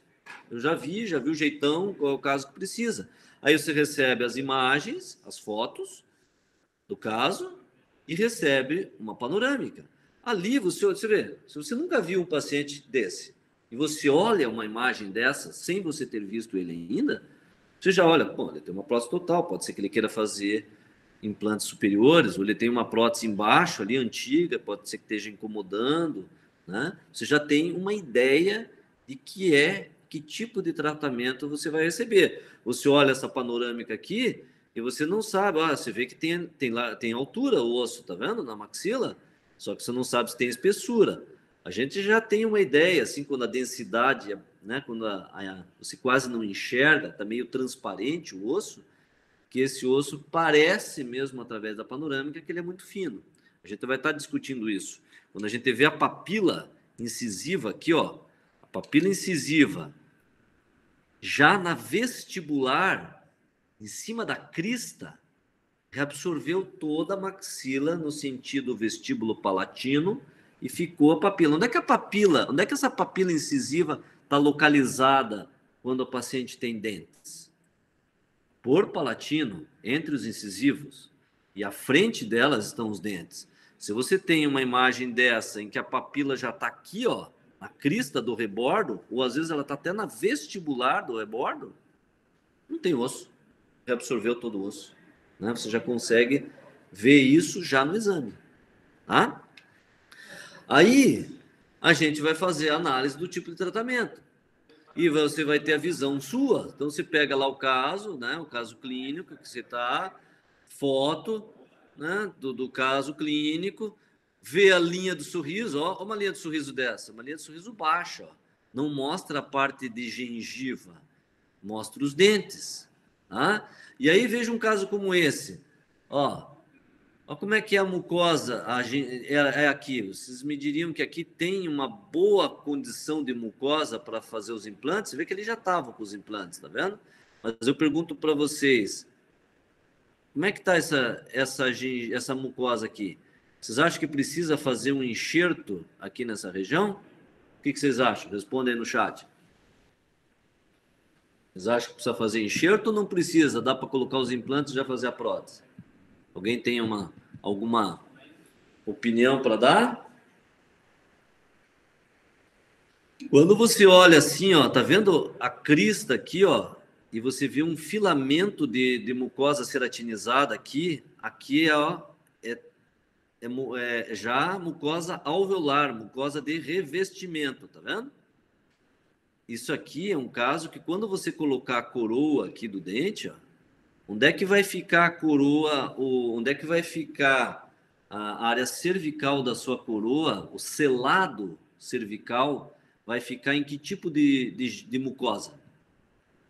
Eu já vi o jeitão, qual é o caso que precisa. Aí você recebe as imagens, as fotos do caso, e recebe uma panorâmica. Ali você vê, se você nunca viu um paciente desse, e você olha uma imagem dessa, sem você ter visto ele ainda, você já olha, bom, ele tem uma prótese total, pode ser que ele queira fazer implantes superiores, ou ele tem uma prótese embaixo ali, antiga, pode ser que esteja incomodando, né? Você já tem uma ideia de que tipo de tratamento você vai receber. Você olha essa panorâmica aqui e você não sabe, você vê que tem altura o osso, tá vendo? Na maxila, só que você não sabe se tem espessura. A gente já tem uma ideia, assim, quando a densidade, né, quando você quase não enxerga, está meio transparente o osso, que esse osso parece mesmo, através da panorâmica, que ele é muito fino. A gente vai estar discutindo isso. Quando a gente vê a papila incisiva aqui, ó, a papila incisiva, já na vestibular, em cima da crista, reabsorveu toda a maxila no sentido vestíbulo palatino e ficou a papila. Onde é que essa papila incisiva está localizada quando o paciente tem dentes? Por palatino, entre os incisivos, e à frente delas estão os dentes. Se você tem uma imagem dessa em que a papila já está aqui, ó, na crista do rebordo, ou às vezes ela está até na vestibular do rebordo, não tem osso. Reabsorveu todo o osso. Né? Você já consegue ver isso já no exame. Tá? Aí, a gente vai fazer a análise do tipo de tratamento. E você vai ter a visão sua. Então, você pega lá o caso, né? O caso clínico que você está, foto, né? do caso clínico, vê a linha do sorriso, ó, uma linha de sorriso dessa, uma linha de sorriso baixa, ó. Não mostra a parte de gengiva, mostra os dentes, tá? E aí veja um caso como esse, ó, ó como é que é a mucosa é aqui. Vocês me diriam que aqui tem uma boa condição de mucosa para fazer os implantes? Você vê que ele já estava com os implantes, tá vendo? Mas eu pergunto para vocês, como é que está essa mucosa aqui? Vocês acham que precisa fazer um enxerto aqui nessa região? O que vocês acham? Respondem aí no chat. Vocês acham que precisa fazer enxerto ou não precisa? Dá para colocar os implantes e já fazer a prótese? Alguém tem alguma opinião para dar? Quando você olha assim, ó, tá vendo a crista aqui, ó, e você vê um filamento de mucosa ceratinizada aqui, ó, é, já mucosa alveolar, mucosa de revestimento, tá vendo? Isso aqui é um caso que quando você colocar a coroa aqui do dente, ó, onde é que vai ficar a coroa, onde é que vai ficar a área cervical da sua coroa, o selado cervical, vai ficar em que tipo de mucosa?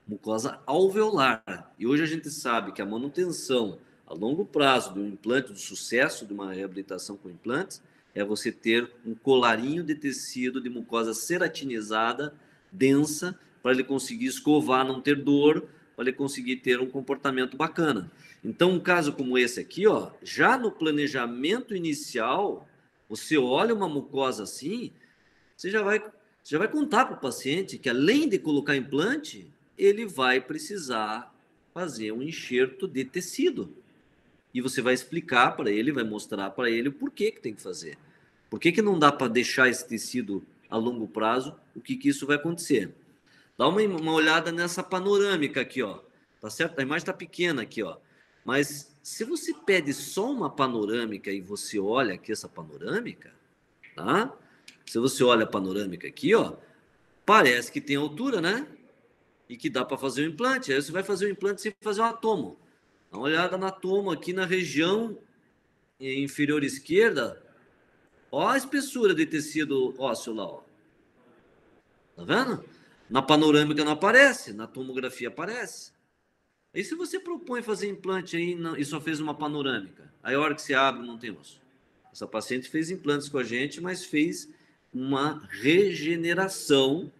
Mucosa alveolar. E hoje a gente sabe que a manutenção a longo prazo do implante, do sucesso de uma reabilitação com implantes, é você ter um colarinho de tecido de mucosa ceratinizada, densa, para ele conseguir escovar, não ter dor, para ele conseguir ter um comportamento bacana. Então, um caso como esse aqui, ó, já no planejamento inicial, você olha uma mucosa assim, você já vai contar para o paciente que, além de colocar implante, ele vai precisar fazer um enxerto de tecido. E você vai explicar para ele, vai mostrar para ele o porquê que tem que fazer. Por que não dá para deixar esse tecido a longo prazo? O que isso vai acontecer? Dá uma olhada nessa panorâmica aqui, ó. Tá certo? A imagem está pequena aqui, ó. Mas se você pede só uma panorâmica e você olha aqui essa panorâmica, tá? Se você olha a panorâmica aqui, ó, parece que tem altura, né? E que dá para fazer o implante. Aí você vai fazer o implante sem fazer uma tomo. Dá uma olhada na tomo aqui na região inferior esquerda. Ó a espessura de tecido ósseo lá, ó. Tá vendo? Na panorâmica não aparece, na tomografia aparece. Aí se você propõe fazer implante aí e só fez uma panorâmica, aí a hora que você abre não tem osso. Essa paciente fez implantes com a gente, mas fez uma regeneração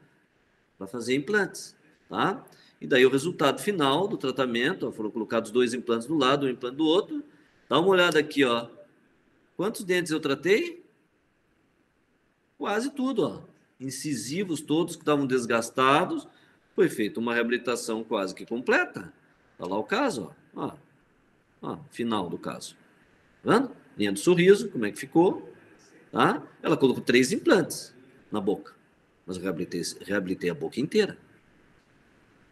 para fazer implantes, tá? E daí o resultado final do tratamento, ó, foram colocados 2 implantes do lado, um implante do outro. Dá uma olhada aqui, ó. Quantos dentes eu tratei? Quase tudo, ó. Incisivos todos que estavam desgastados. Foi feita uma reabilitação quase que completa. Tá lá o caso, ó. Ó, final do caso. Tá vendo? Linha do sorriso, como é que ficou? Tá? Ela colocou 3 implantes na boca. Mas eu reabilitei a boca inteira.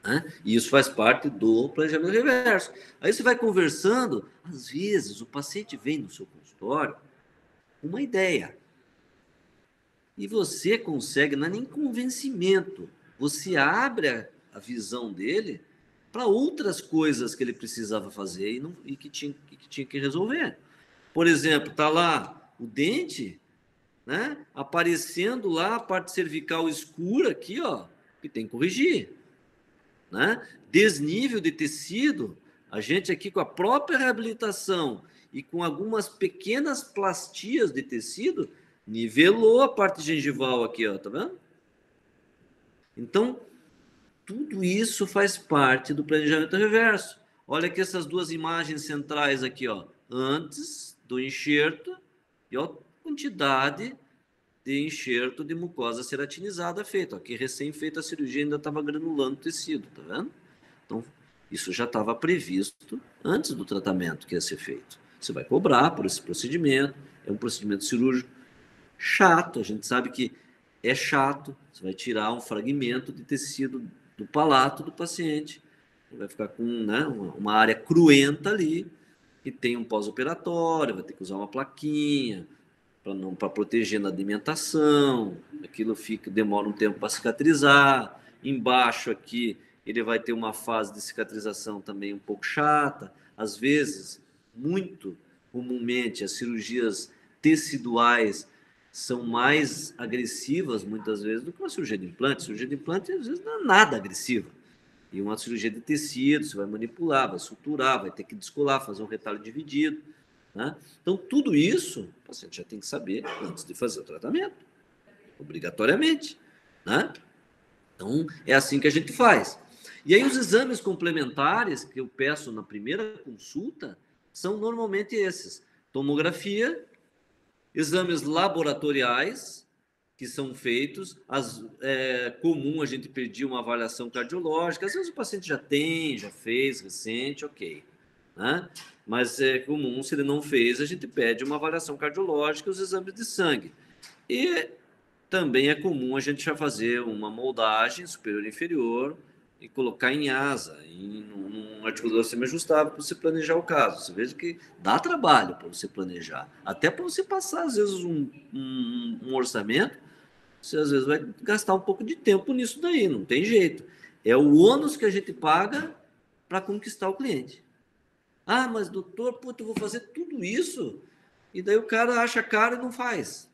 Né? E isso faz parte do planejamento reverso. Aí você vai conversando, às vezes o paciente vem no seu consultório com uma ideia. E você consegue, não é nem convencimento, você abre a visão dele para outras coisas que ele precisava fazer e que tinha que resolver. Por exemplo, está lá o dente, né, aparecendo lá a parte cervical escura aqui, ó, que tem que corrigir. Né? Desnível de tecido, a gente aqui com a própria reabilitação e com algumas pequenas plastias de tecido, nivelou a parte gengival aqui, ó, tá vendo? Então, tudo isso faz parte do planejamento reverso. Olha aqui essas duas imagens centrais aqui, ó, antes do enxerto e a quantidade de enxerto de mucosa ceratinizada feito. Aqui recém feita a cirurgia ainda estava granulando o tecido, tá vendo? Então, isso já estava previsto antes do tratamento que ia ser feito. Você vai cobrar por esse procedimento, é um procedimento cirúrgico chato, a gente sabe que é chato, você vai tirar um fragmento de tecido do palato do paciente, vai ficar com, né, uma área cruenta ali, e tem um pós-operatório, vai ter que usar uma plaquinha para proteger na alimentação, aquilo demora um tempo para cicatrizar, embaixo aqui ele vai ter uma fase de cicatrização também um pouco chata, às vezes, muito comumente, as cirurgias teciduais são mais agressivas, muitas vezes, do que uma cirurgia de implante. A cirurgia de implante, às vezes, não é nada agressiva. E uma cirurgia de tecido, você vai manipular, vai suturar, vai ter que descolar, fazer um retalho dividido. Né? Então, tudo isso, o paciente já tem que saber antes de fazer o tratamento, obrigatoriamente. Né? Então, é assim que a gente faz. E aí, os exames complementares que eu peço na primeira consulta são normalmente esses: tomografia, exames laboratoriais que são feitos, é comum a gente pedir uma avaliação cardiológica, às vezes o paciente já tem, já fez, recente, ok, né? Mas é comum, se ele não fez, a gente pede uma avaliação cardiológica e os exames de sangue. E também é comum a gente já fazer uma moldagem superior e inferior e colocar em asa, em um articulador semi-ajustável para você planejar o caso. Você veja que dá trabalho para você planejar, até para você passar, às vezes, um orçamento. Você, às vezes, vai gastar um pouco de tempo nisso daí, não tem jeito. É o ônus que a gente paga para conquistar o cliente. Ah, mas doutor, puta, eu vou fazer tudo isso? E daí o cara acha caro e não faz.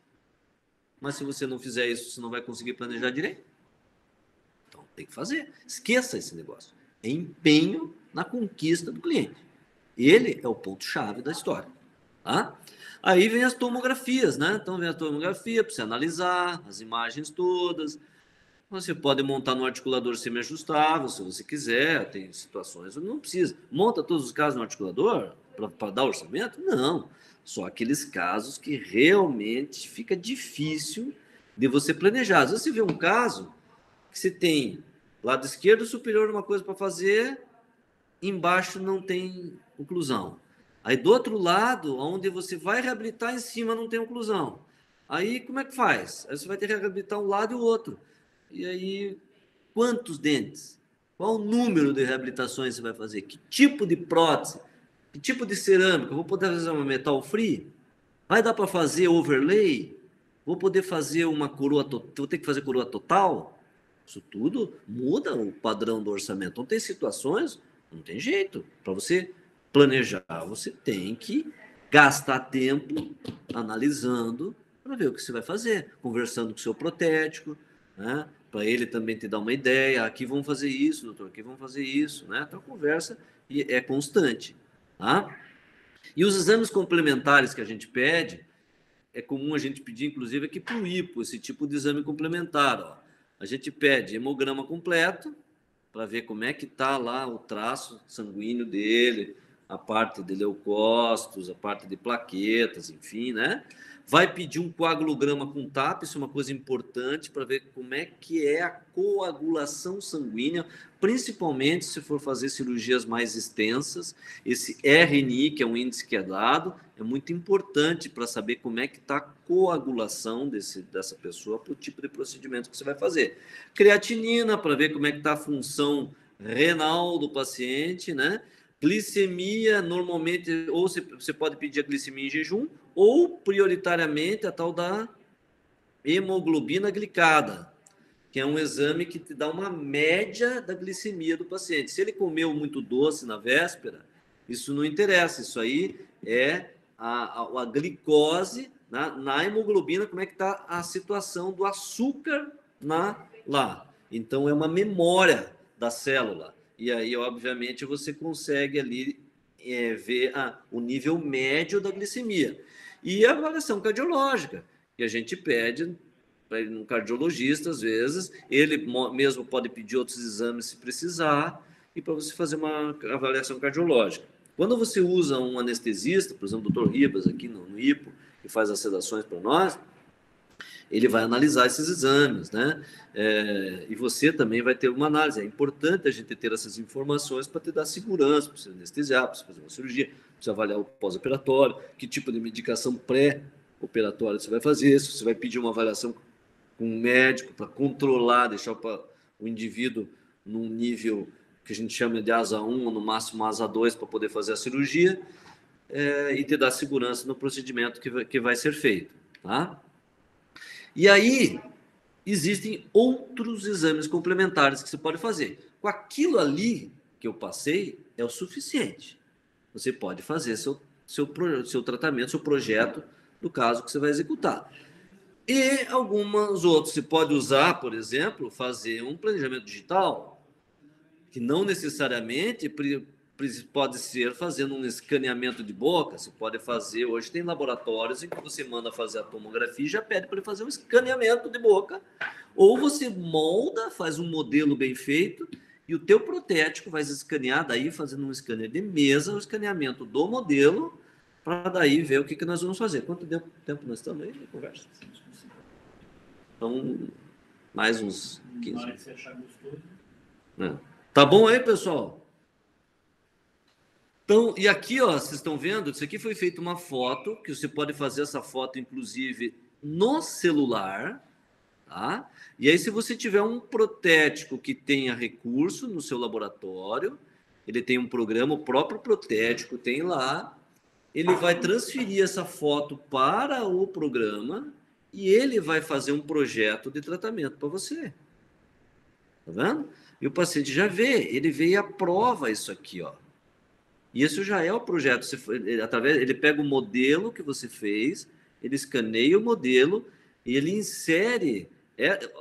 Mas se você não fizer isso, você não vai conseguir planejar direito. Então, tem que fazer. Esqueça esse negócio. É empenho na conquista do cliente. Ele é o ponto-chave da história. Tá? Aí vem as tomografias, né? Então, vem a tomografia para você analisar as imagens todas. Você pode montar no articulador semi-ajustável, se você quiser. Tem situações onde não precisa. Monta todos os casos no articulador para dar orçamento? Não. Só aqueles casos que realmente fica difícil de você planejar. Às vezes você vê um caso que você tem lado esquerdo superior uma coisa para fazer, embaixo não tem oclusão. Aí do outro lado, onde você vai reabilitar, em cima não tem oclusão. Aí como é que faz? Aí você vai ter que reabilitar um lado e o outro. E aí, quantos dentes? Qual o número de reabilitações você vai fazer? Que tipo de prótese? Que tipo de cerâmica? Eu vou poder fazer uma metal free? Vai dar para fazer overlay? Vou poder fazer uma coroa total? Vou ter que fazer coroa total? Isso tudo muda o padrão do orçamento. Então, tem situações, não tem jeito. Para você planejar, você tem que gastar tempo analisando para ver o que você vai fazer, conversando com o seu protético, né? Para ele também te dar uma ideia. Aqui vamos fazer isso, doutor, aqui vamos fazer isso. Né? Então, a conversa é constante. Tá? E os exames complementares que a gente pede, é comum a gente pedir, inclusive, aqui para o hipo, esse tipo de exame complementar. Ó. A gente pede hemograma completo, para ver como é que está lá o traço sanguíneo dele, a parte de leucócitos, a parte de plaquetas, enfim, né? Vai pedir um coagulograma com TAP, isso é uma coisa importante para ver como é que é a coagulação sanguínea, principalmente se for fazer cirurgias mais extensas. Esse RNI, que é um índice que é dado, é muito importante para saber como é que está a coagulação dessa pessoa para o tipo de procedimento que você vai fazer. Creatinina, para ver como é que está a função renal do paciente, né? Glicemia, normalmente, ou você pode pedir a glicemia em jejum, ou prioritariamente a tal da hemoglobina glicada, que é um exame que te dá uma média da glicemia do paciente. Se ele comeu muito doce na véspera, isso não interessa, isso aí é a glicose na hemoglobina, como é que está a situação do açúcar lá. Então, é uma memória da célula. E aí, obviamente, você consegue ali ver o nível médio da glicemia. E a avaliação cardiológica, que a gente pede para ir no cardiologista, às vezes, ele mesmo pode pedir outros exames se precisar, e para você fazer uma avaliação cardiológica. Quando você usa um anestesista, por exemplo, o Dr. Ribas aqui no IPO, que faz as sedações para nós, ele vai analisar esses exames, né? E você também vai ter uma análise. É importante a gente ter essas informações para te dar segurança, para você anestesiar, para você fazer uma cirurgia, para você avaliar o pós-operatório, que tipo de medicação pré-operatória você vai fazer, se você vai pedir uma avaliação com um médico para controlar, deixar o indivíduo num nível que a gente chama de asa 1 ou no máximo asa 2 para poder fazer a cirurgia, e te dar segurança no procedimento que vai ser feito, tá? E aí, existem outros exames complementares que você pode fazer. Com aquilo ali que eu passei, é o suficiente. Você pode fazer seu tratamento, seu projeto do caso que você vai executar. E alguns outros, você pode usar, por exemplo, fazer um planejamento digital, que não necessariamente pode ser fazendo um escaneamento de boca. Você pode fazer, hoje tem laboratórios em que você manda fazer a tomografia e já pede para ele fazer um escaneamento de boca, ou você molda, faz um modelo bem feito, e o teu protético vai escanear, daí fazendo um scanner de mesa, o escaneamento do modelo, para daí ver o que nós vamos fazer. Quanto tempo nós estamos aí na conversa? Então, mais uns 15. Tá bom aí, pessoal? Então, e aqui, ó, vocês estão vendo? Isso aqui foi feita uma foto, que você pode fazer essa foto, inclusive, no celular, tá? E aí, se você tiver um protético que tenha recurso no seu laboratório, ele tem um programa, o próprio protético tem lá, ele vai transferir essa foto para o programa e ele vai fazer um projeto de tratamento para você. Tá vendo? E o paciente já vê, ele vê e aprova isso aqui, ó. E isso já é o projeto. Ele pega o modelo que você fez, ele escaneia o modelo e ele insere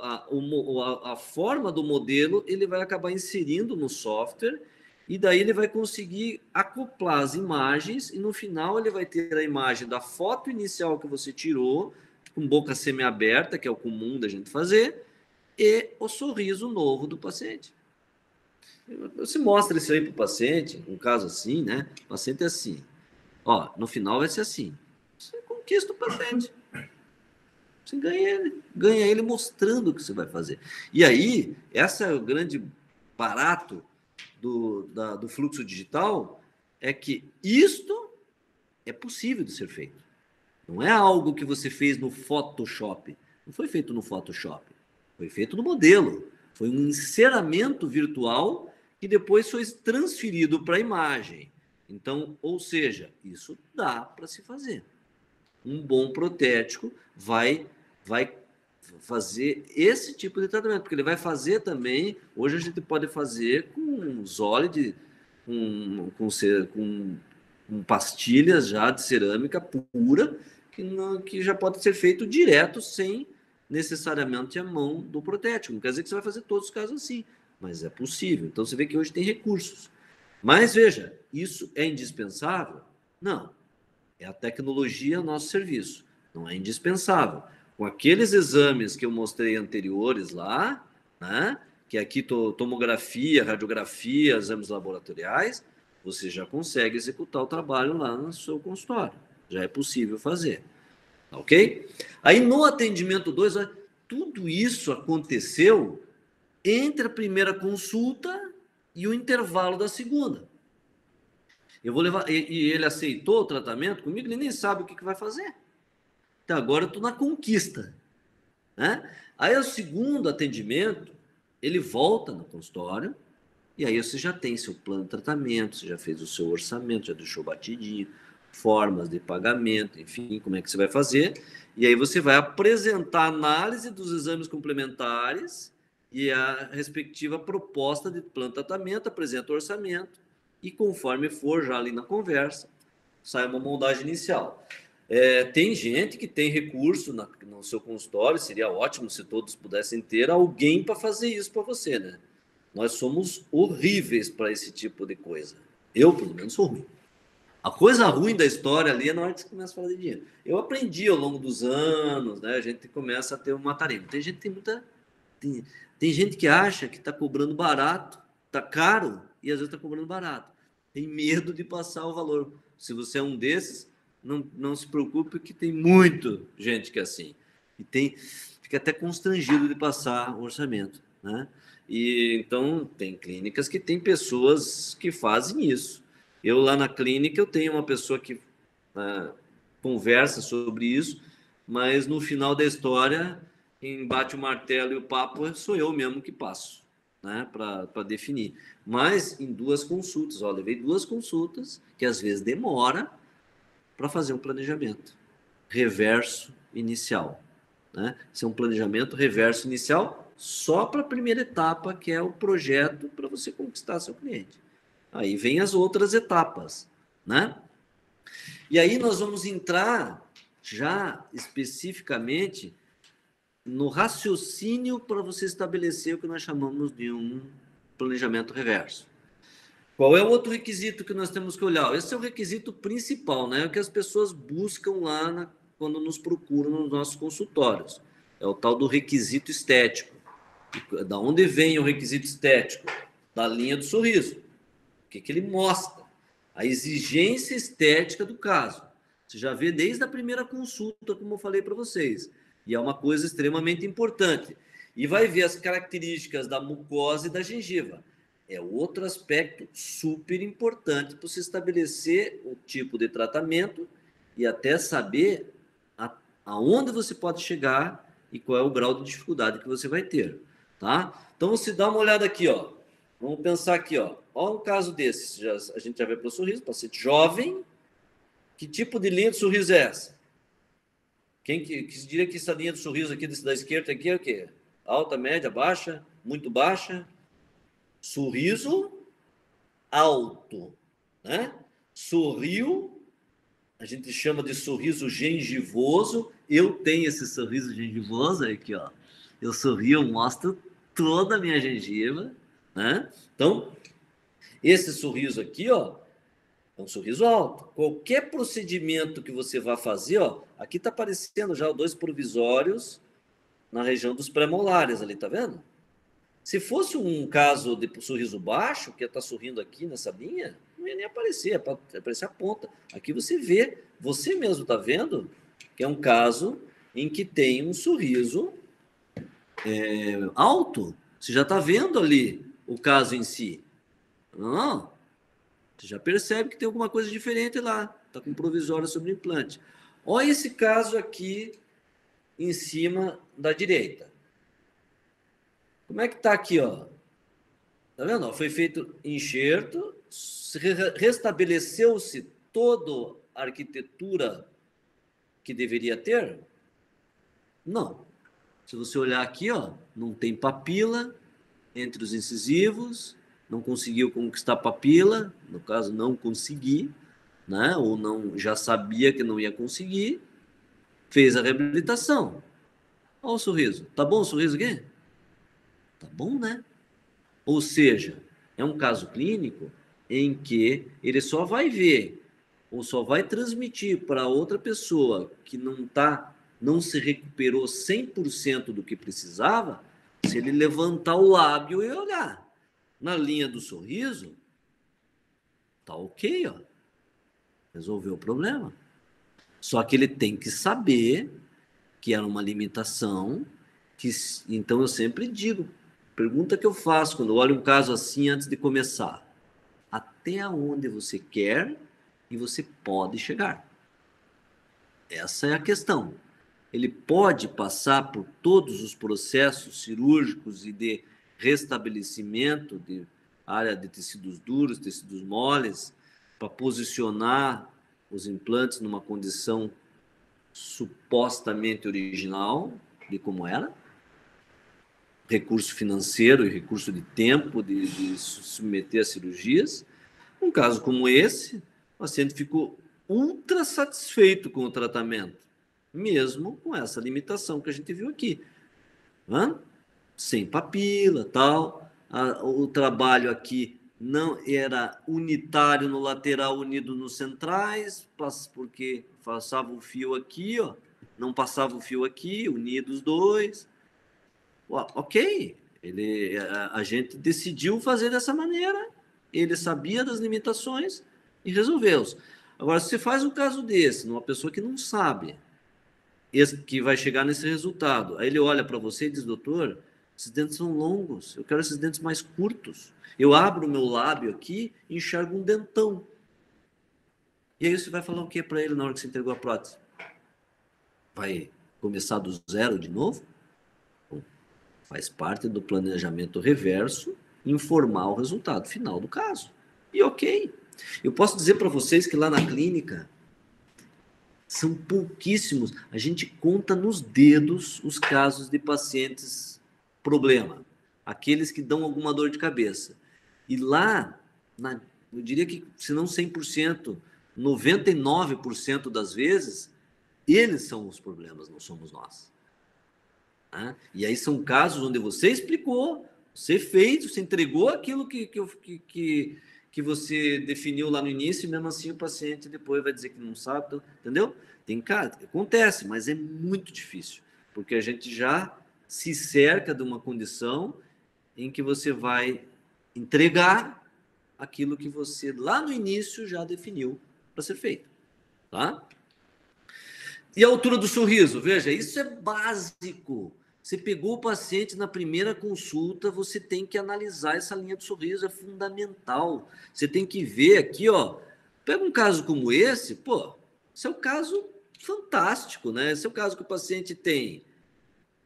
a forma do modelo, ele vai acabar inserindo no software e daí ele vai conseguir acoplar as imagens e no final ele vai ter a imagem da foto inicial que você tirou, com boca semiaberta, que é o comum da gente fazer, e o sorriso novo do paciente. Você mostra isso aí para o paciente, um caso assim, né? O paciente é assim. Ó, no final vai ser assim. Você conquista o paciente. Você ganha ele mostrando o que você vai fazer. E aí, esse é o grande barato do fluxo digital, é que isto é possível de ser feito. Não é algo que você fez no Photoshop. Não foi feito no Photoshop. Foi feito no modelo. Foi um enceramento virtual que depois foi transferido para a imagem. Então, ou seja, isso dá para se fazer. Um bom protético vai fazer esse tipo de tratamento, porque ele vai fazer também, hoje a gente pode fazer com Zolid, com pastilhas já de cerâmica pura, que já pode ser feito direto, sem necessariamente a mão do protético. Não quer dizer que você vai fazer todos os casos assim, mas é possível. Então você vê que hoje tem recursos. Mas veja, isso é indispensável? Não. É a tecnologia a nosso serviço. Não é indispensável. Com aqueles exames que eu mostrei anteriores lá, né, que aqui tomografia, radiografia, exames laboratoriais, você já consegue executar o trabalho lá no seu consultório. Já é possível fazer. Ok? Aí no atendimento 2, tudo isso aconteceu entre a primeira consulta e o intervalo da segunda. Eu vou levar, e ele aceitou o tratamento comigo, ele nem sabe o que vai fazer. Então agora eu estou na conquista, né? Aí o segundo atendimento, ele volta no consultório, e aí você já tem seu plano de tratamento, você já fez o seu orçamento, já deixou batidinho, formas de pagamento, enfim, como é que você vai fazer. E aí você vai apresentar a análise dos exames complementares e a respectiva proposta de plano de tratamento, apresenta o orçamento e conforme for já ali na conversa, sai uma montagem inicial. Tem gente que tem recurso no seu consultório, seria ótimo se todos pudessem ter alguém para fazer isso para você, né? Nós somos horríveis para esse tipo de coisa. Eu, pelo menos, sou ruim. A coisa ruim da história ali é na hora que você começa a falar de dinheiro. Eu aprendi ao longo dos anos, né? A gente começa a ter uma tarefa. Tem gente que tem gente que acha que está cobrando barato, está caro, e às vezes está cobrando barato. Tem medo de passar o valor. Se você é um desses, não se preocupe, que tem muita gente que é assim. E fica até constrangido de passar o orçamento, né? E então tem clínicas que tem pessoas que fazem isso. Eu lá na clínica eu tenho uma pessoa que conversa sobre isso, mas no final da história, quem bate o martelo e o papo sou eu mesmo que passo, né, para definir. Mas em 2 consultas, levei 2 consultas, que às vezes demora para fazer um planejamento reverso inicial, né? Esse é um planejamento reverso inicial só para a primeira etapa, que é o projeto para você conquistar seu cliente. Aí vem as outras etapas, né? E aí nós vamos entrar já especificamente no raciocínio para você estabelecer o que nós chamamos de um planejamento reverso. Qual é o outro requisito que nós temos que olhar? Esse é o requisito principal, né? É o que as pessoas buscam lá quando nos procuram nos nossos consultórios. É o tal do requisito estético. Da onde vem o requisito estético? Da linha do sorriso. O que ele mostra? A exigência estética do caso. Você já vê desde a primeira consulta, como eu falei para vocês. E é uma coisa extremamente importante. E vai ver as características da mucosa e da gengiva. É outro aspecto super importante para você estabelecer o tipo de tratamento e até saber aonde você pode chegar e qual é o grau de dificuldade que você vai ter, tá? Então, você dá uma olhada aqui, ó. Vamos pensar aqui, ó. Olha um caso desse. A gente já vê para o sorriso, paciente jovem. Que tipo de linha de sorriso é essa? Quem que diria que essa linha de sorriso aqui da esquerda aqui é o quê? Alta, média, baixa, muito baixa? Sorriso alto, né? Sorriu, a gente chama de sorriso gengivoso. Eu tenho esse sorriso gengivoso aqui, ó. Eu sorrio, eu mostro toda a minha gengiva, né? Então, esse sorriso aqui, ó, é um sorriso alto. Qualquer procedimento que você vá fazer, ó, aqui tá aparecendo já dois provisórios na região dos pré-molares ali, tá vendo? Se fosse um caso de sorriso baixo, que está sorrindo aqui nessa linha, não ia nem aparecer, aparecer a ponta. Aqui você vê, você mesmo está vendo que é um caso em que tem um sorriso alto. Você já está vendo ali o caso em si. Não, você já percebe que tem alguma coisa diferente lá. Está com provisório sobre implante. Olha esse caso aqui em cima da direita. Como é que está aqui, ó? Tá vendo? Foi feito enxerto, restabeleceu-se toda a arquitetura que deveria ter? Não. Se você olhar aqui, ó, não tem papila entre os incisivos, não conseguiu conquistar papila, no caso não consegui, né? Ou não, já sabia que não ia conseguir, fez a reabilitação. Olha o sorriso. Tá bom o sorriso aqui? Tá bom, né? Ou seja, é um caso clínico em que ele só vai ver ou só vai transmitir para outra pessoa que não se recuperou 100% do que precisava, se ele levantar o lábio e olhar. Na linha do sorriso, tá ok, ó. Resolveu o problema. Só que ele tem que saber que era uma limitação, então eu sempre digo, pergunta que eu faço quando eu olho um caso assim antes de começar. Até onde você quer e você pode chegar. Essa é a questão. Ele pode passar por todos os processos cirúrgicos e de restabelecimento de área de tecidos duros, tecidos moles, para posicionar os implantes numa condição supostamente original de como era, recurso financeiro e recurso de tempo de submeter a cirurgias. Um caso como esse, o paciente ficou ultra satisfeito com o tratamento, mesmo com essa limitação que a gente viu aqui. Né? Sem papila, tal. O trabalho aqui não era unitário no lateral, unido nos centrais, porque passava o fio aqui, ó, não passava o fio aqui, unidos os dois. Ok, a gente decidiu fazer dessa maneira, ele sabia das limitações e resolveu-os. Agora, se você faz um caso desse, numa pessoa que não sabe, que vai chegar nesse resultado, aí ele olha para você e diz, doutor, esses dentes são longos, eu quero esses dentes mais curtos. Eu abro o meu lábio aqui e enxergo um dentão. E aí você vai falar o que para ele na hora que você entregou a prótese? Vai começar do zero de novo? Faz parte do planejamento reverso informar o resultado final do caso. E ok. Eu posso dizer para vocês que lá na clínica são pouquíssimos. A gente conta nos dedos os casos de pacientes problema. Aqueles que dão alguma dor de cabeça. E lá, eu diria que, se não 100%, 99% das vezes, Eles são os problemas, não somos nós. Né? E aí são casos onde você explicou, você fez, você entregou aquilo que você definiu lá no início, e mesmo assim o paciente depois vai dizer que não sabe, entendeu? Tem caso, acontece, mas é muito difícil, porque a gente já se cerca de uma condição em que você vai entregar aquilo que você lá no início já definiu para ser feito, tá? E a altura do sorriso, veja, isso é básico. Você pegou o paciente na primeira consulta, você tem que analisar essa linha do sorriso, é fundamental. Você tem que ver aqui, ó. Pega um caso como esse, pô, esse é um caso fantástico, né? Esse é o caso que o paciente tem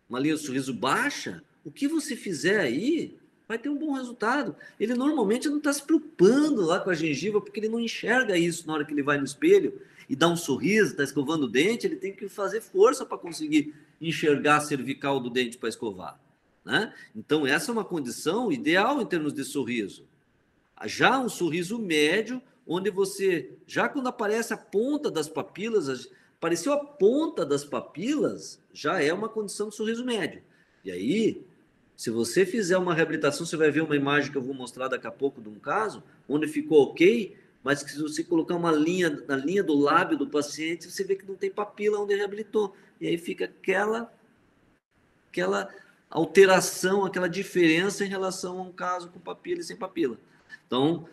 uma linha de sorriso baixa, o que você fizer aí vai ter um bom resultado. Ele normalmente não está se preocupando lá com a gengiva, porque ele não enxerga isso na hora que ele vai no espelho e dá um sorriso, está escovando o dente, ele tem que fazer força para conseguir enxergar a cervical do dente para escovar. Né? Então, essa é uma condição ideal em termos de sorriso. Já um sorriso médio, onde você, já quando aparece a ponta das papilas, apareceu a ponta das papilas, já é uma condição de sorriso médio. E aí, se você fizer uma reabilitação, você vai ver uma imagem que eu vou mostrar daqui a pouco de um caso, onde ficou ok, mas que se você colocar uma linha na linha do lábio do paciente, você vê que não tem papila onde reabilitou. E aí fica aquela alteração, aquela diferença em relação a um caso com papila e sem papila. Então,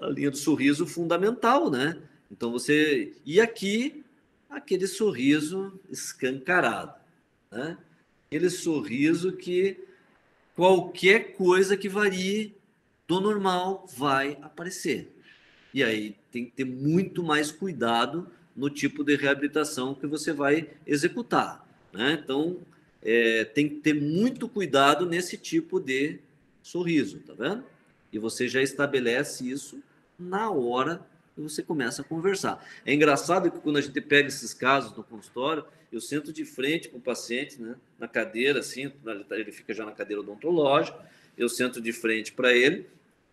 a linha do sorriso fundamental, né? Então, você... E aqui, aquele sorriso escancarado, né? Aquele sorriso que qualquer coisa que varie do normal vai aparecer. E aí tem que ter muito mais cuidado no tipo de reabilitação que você vai executar, né? Então, tem que ter muito cuidado nesse tipo de sorriso, tá vendo? E você já estabelece isso na hora que você começa a conversar. É engraçado que quando a gente pega esses casos no consultório, eu sento de frente com o paciente, né, na cadeira, assim, ele fica já na cadeira odontológica, eu sento de frente para ele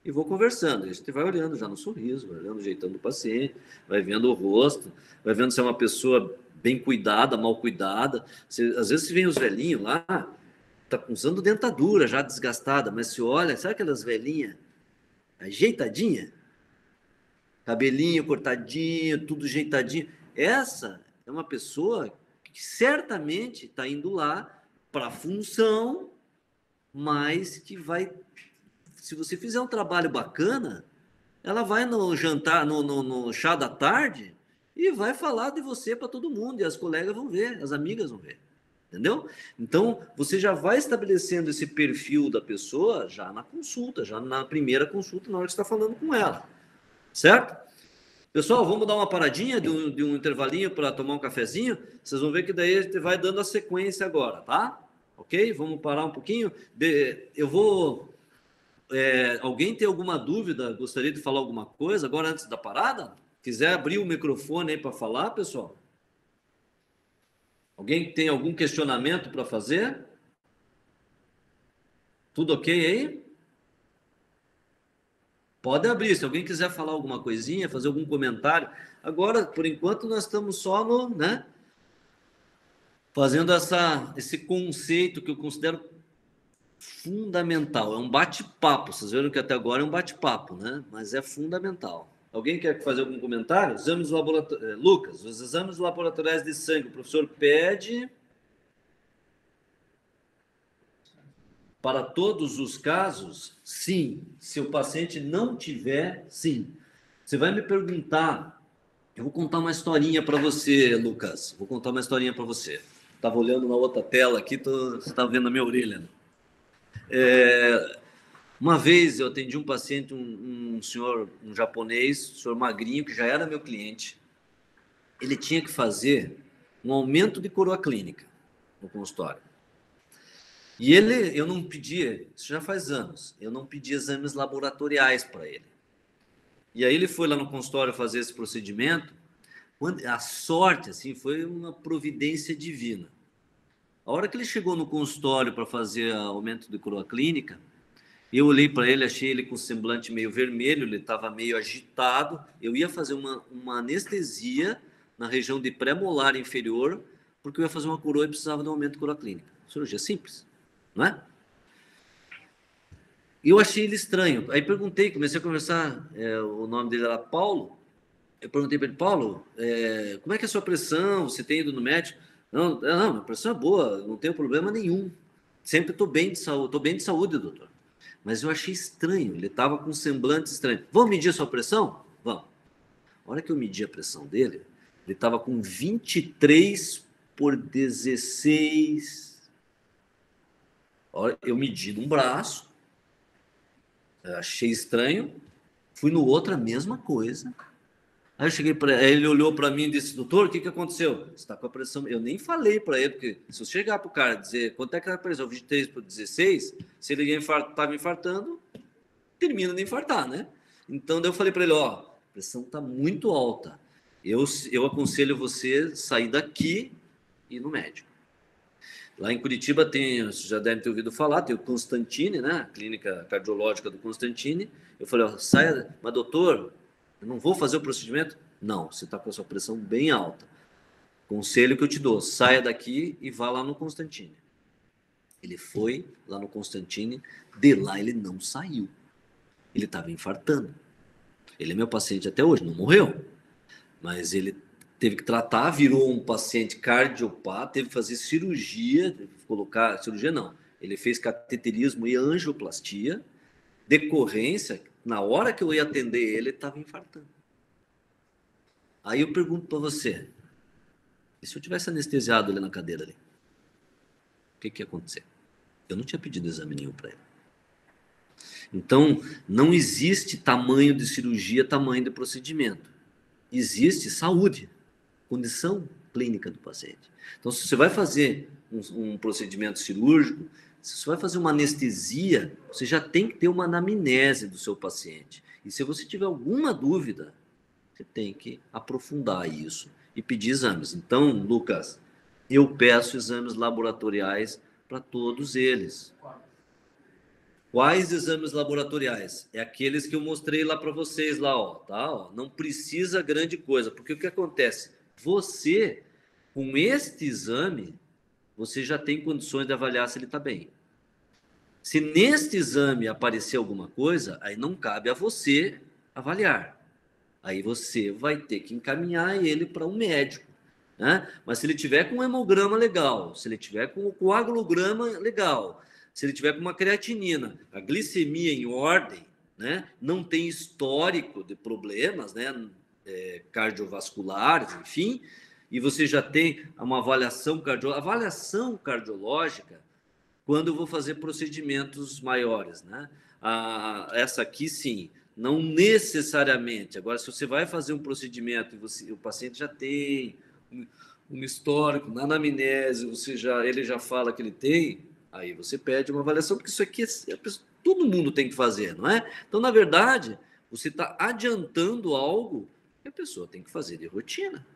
e vou conversando. A gente vai olhando já no sorriso, vai olhando o jeitão do paciente, vai vendo o rosto, vai vendo se é uma pessoa bem cuidada, mal cuidada. Às vezes se vem os velhinhos lá, tá usando dentadura já desgastada, mas se olha, sabe aquelas velhinhas ajeitadinha? Cabelinho cortadinho, tudo ajeitadinho. Essa é uma pessoa que certamente está indo lá para a função, mas que vai, se você fizer um trabalho bacana, ela vai no jantar, no chá da tarde e vai falar de você para todo mundo, e as colegas vão ver, as amigas vão ver. Entendeu? Então, você já vai estabelecendo esse perfil da pessoa já na consulta, já na primeira consulta, na hora que você está falando com ela. Certo? Pessoal, vamos dar uma paradinha de um intervalinho para tomar um cafezinho. Vocês vão ver que daí a gente vai dando a sequência agora, tá? Ok? Vamos parar um pouquinho. Eu vou... alguém tem alguma dúvida? Gostaria de falar alguma coisa agora antes da parada? Quiser abrir o microfone aí para falar, pessoal? Alguém tem algum questionamento para fazer? Tudo ok aí? Pode abrir. Se alguém quiser falar alguma coisinha, fazer algum comentário. Agora, por enquanto, nós estamos só no, né? Fazendo esse conceito que eu considero fundamental. É um bate-papo. Vocês viram que até agora é um bate-papo, né? Mas é fundamental. Alguém quer fazer algum comentário? Exames laboratoriais. Lucas, os exames laboratoriais de sangue, o professor pede para todos os casos? Sim. Se o paciente não tiver, sim. Você vai me perguntar, eu vou contar uma historinha para você, Lucas. Vou contar uma historinha para você. Estava olhando na outra tela aqui, você estava vendo a minha orelha. Né? Uma vez eu atendi um paciente, um senhor, um japonês, um senhor magrinho, que já era meu cliente. Ele tinha que fazer um aumento de coroa clínica no consultório. E eu não pedia, isso já faz anos, eu não pedi exames laboratoriais para ele. E aí ele foi lá no consultório fazer esse procedimento. A sorte, assim, foi uma providência divina. A hora que ele chegou no consultório para fazer aumento de coroa clínica, eu olhei para ele, achei ele com o semblante meio vermelho, ele estava meio agitado. Eu ia fazer uma anestesia na região de pré-molar inferior, porque eu ia fazer uma coroa e precisava de um aumento de coroa clínica. Cirurgia simples, não é? E eu achei ele estranho. Aí perguntei, comecei a conversar, o nome dele era Paulo. Eu perguntei para ele, Paulo, como é que é a sua pressão? Você tem ido no médico? Não, minha pressão é boa, não tenho problema nenhum. Sempre estou bem de saúde, doutor. Mas eu achei estranho, ele estava com um semblante estranho. Vamos medir a sua pressão? Vamos. A hora que eu medi a pressão dele, ele estava com 23/16. Eu medi num braço, achei estranho, fui no outro, a mesma coisa. Aí eu cheguei para ele, olhou para mim e disse, doutor, o que aconteceu? Você está com a pressão... Eu nem falei para ele, porque se eu chegar para o cara e dizer quanto é que era a pressão, 23/16, se ele estava infartando, termina de infartar, né? Então, daí eu falei para ele, a pressão está muito alta. Eu aconselho você sair daqui e ir no médico. Lá em Curitiba tem, você já deve ter ouvido falar, tem o Constantine, né? A clínica cardiológica do Constantine. Eu falei, saia, mas doutor, eu não vou fazer o procedimento? Não, você está com a sua pressão bem alta. Conselho que eu te dou, saia daqui e vá lá no Constantine. Ele foi lá no Constantine, de lá ele não saiu. Ele estava infartando. Ele é meu paciente até hoje, não morreu. Mas teve que tratar, virou um paciente cardiopata, teve que fazer cirurgia, ele fez cateterismo e angioplastia, decorrência, na hora que eu ia atender ele estava infartando. Aí eu pergunto para você, e se eu tivesse anestesiado ele na cadeira ali? O que ia acontecer? Eu não tinha pedido exame nenhum para ele. Então, não existe tamanho de cirurgia, tamanho de procedimento. Existe saúde, condição clínica do paciente. Então, se você vai fazer um procedimento cirúrgico, se você vai fazer uma anestesia, você já tem que ter uma anamnese do seu paciente. E se você tiver alguma dúvida, você tem que aprofundar isso e pedir exames. Então, Lucas, eu peço exames laboratoriais para todos eles. Quais exames laboratoriais? É aqueles que eu mostrei lá para vocês lá, tá? Não precisa grande coisa, porque o que acontece? Você, com este exame, você já tem condições de avaliar se ele está bem. Se neste exame aparecer alguma coisa, aí não cabe a você avaliar. Aí você vai ter que encaminhar ele para um médico, né? Mas se ele tiver com um hemograma legal, se ele tiver com o coagulograma legal, se ele tiver com uma creatinina, a glicemia em ordem, né? Não tem histórico de problemas, né? Cardiovasculares, enfim, e você já tem uma avaliação cardiológica, quando eu vou fazer procedimentos maiores, né? Essa aqui, sim, não necessariamente. Agora, se você vai fazer um procedimento e o paciente já tem um histórico na anamnese, ele já fala que ele tem, aí você pede uma avaliação, porque isso aqui todo mundo tem que fazer, não é? Então, na verdade, você está adiantando algo que a pessoa tem que fazer de rotina.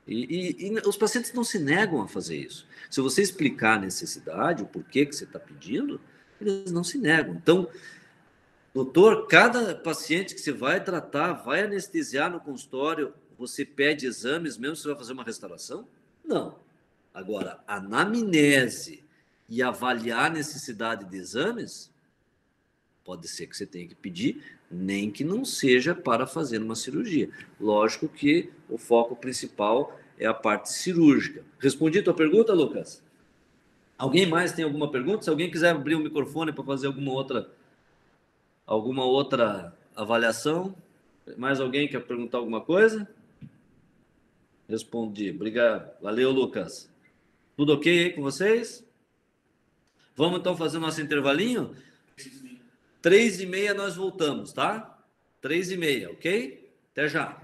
E os pacientes não se negam a fazer isso. Se você explicar a necessidade, o porquê que você está pedindo, eles não se negam. Então, doutor, cada paciente que você vai tratar, vai anestesiar no consultório, você pede exames mesmo se você vai fazer uma restauração? Não. Agora, anamnese e avaliar a necessidade de exames, pode ser que você tenha que pedir, nem que não seja para fazer uma cirurgia. Lógico que o foco principal é a parte cirúrgica. Respondi a tua pergunta, Lucas? Alguém mais tem alguma pergunta? Se alguém quiser abrir o microfone para fazer alguma outra avaliação, mais alguém quer perguntar alguma coisa? Respondi. Obrigado. Valeu, Lucas. Tudo ok aí com vocês? Vamos então fazer o nosso intervalinho? 3h30 nós voltamos, tá? 3h30, ok? Até já.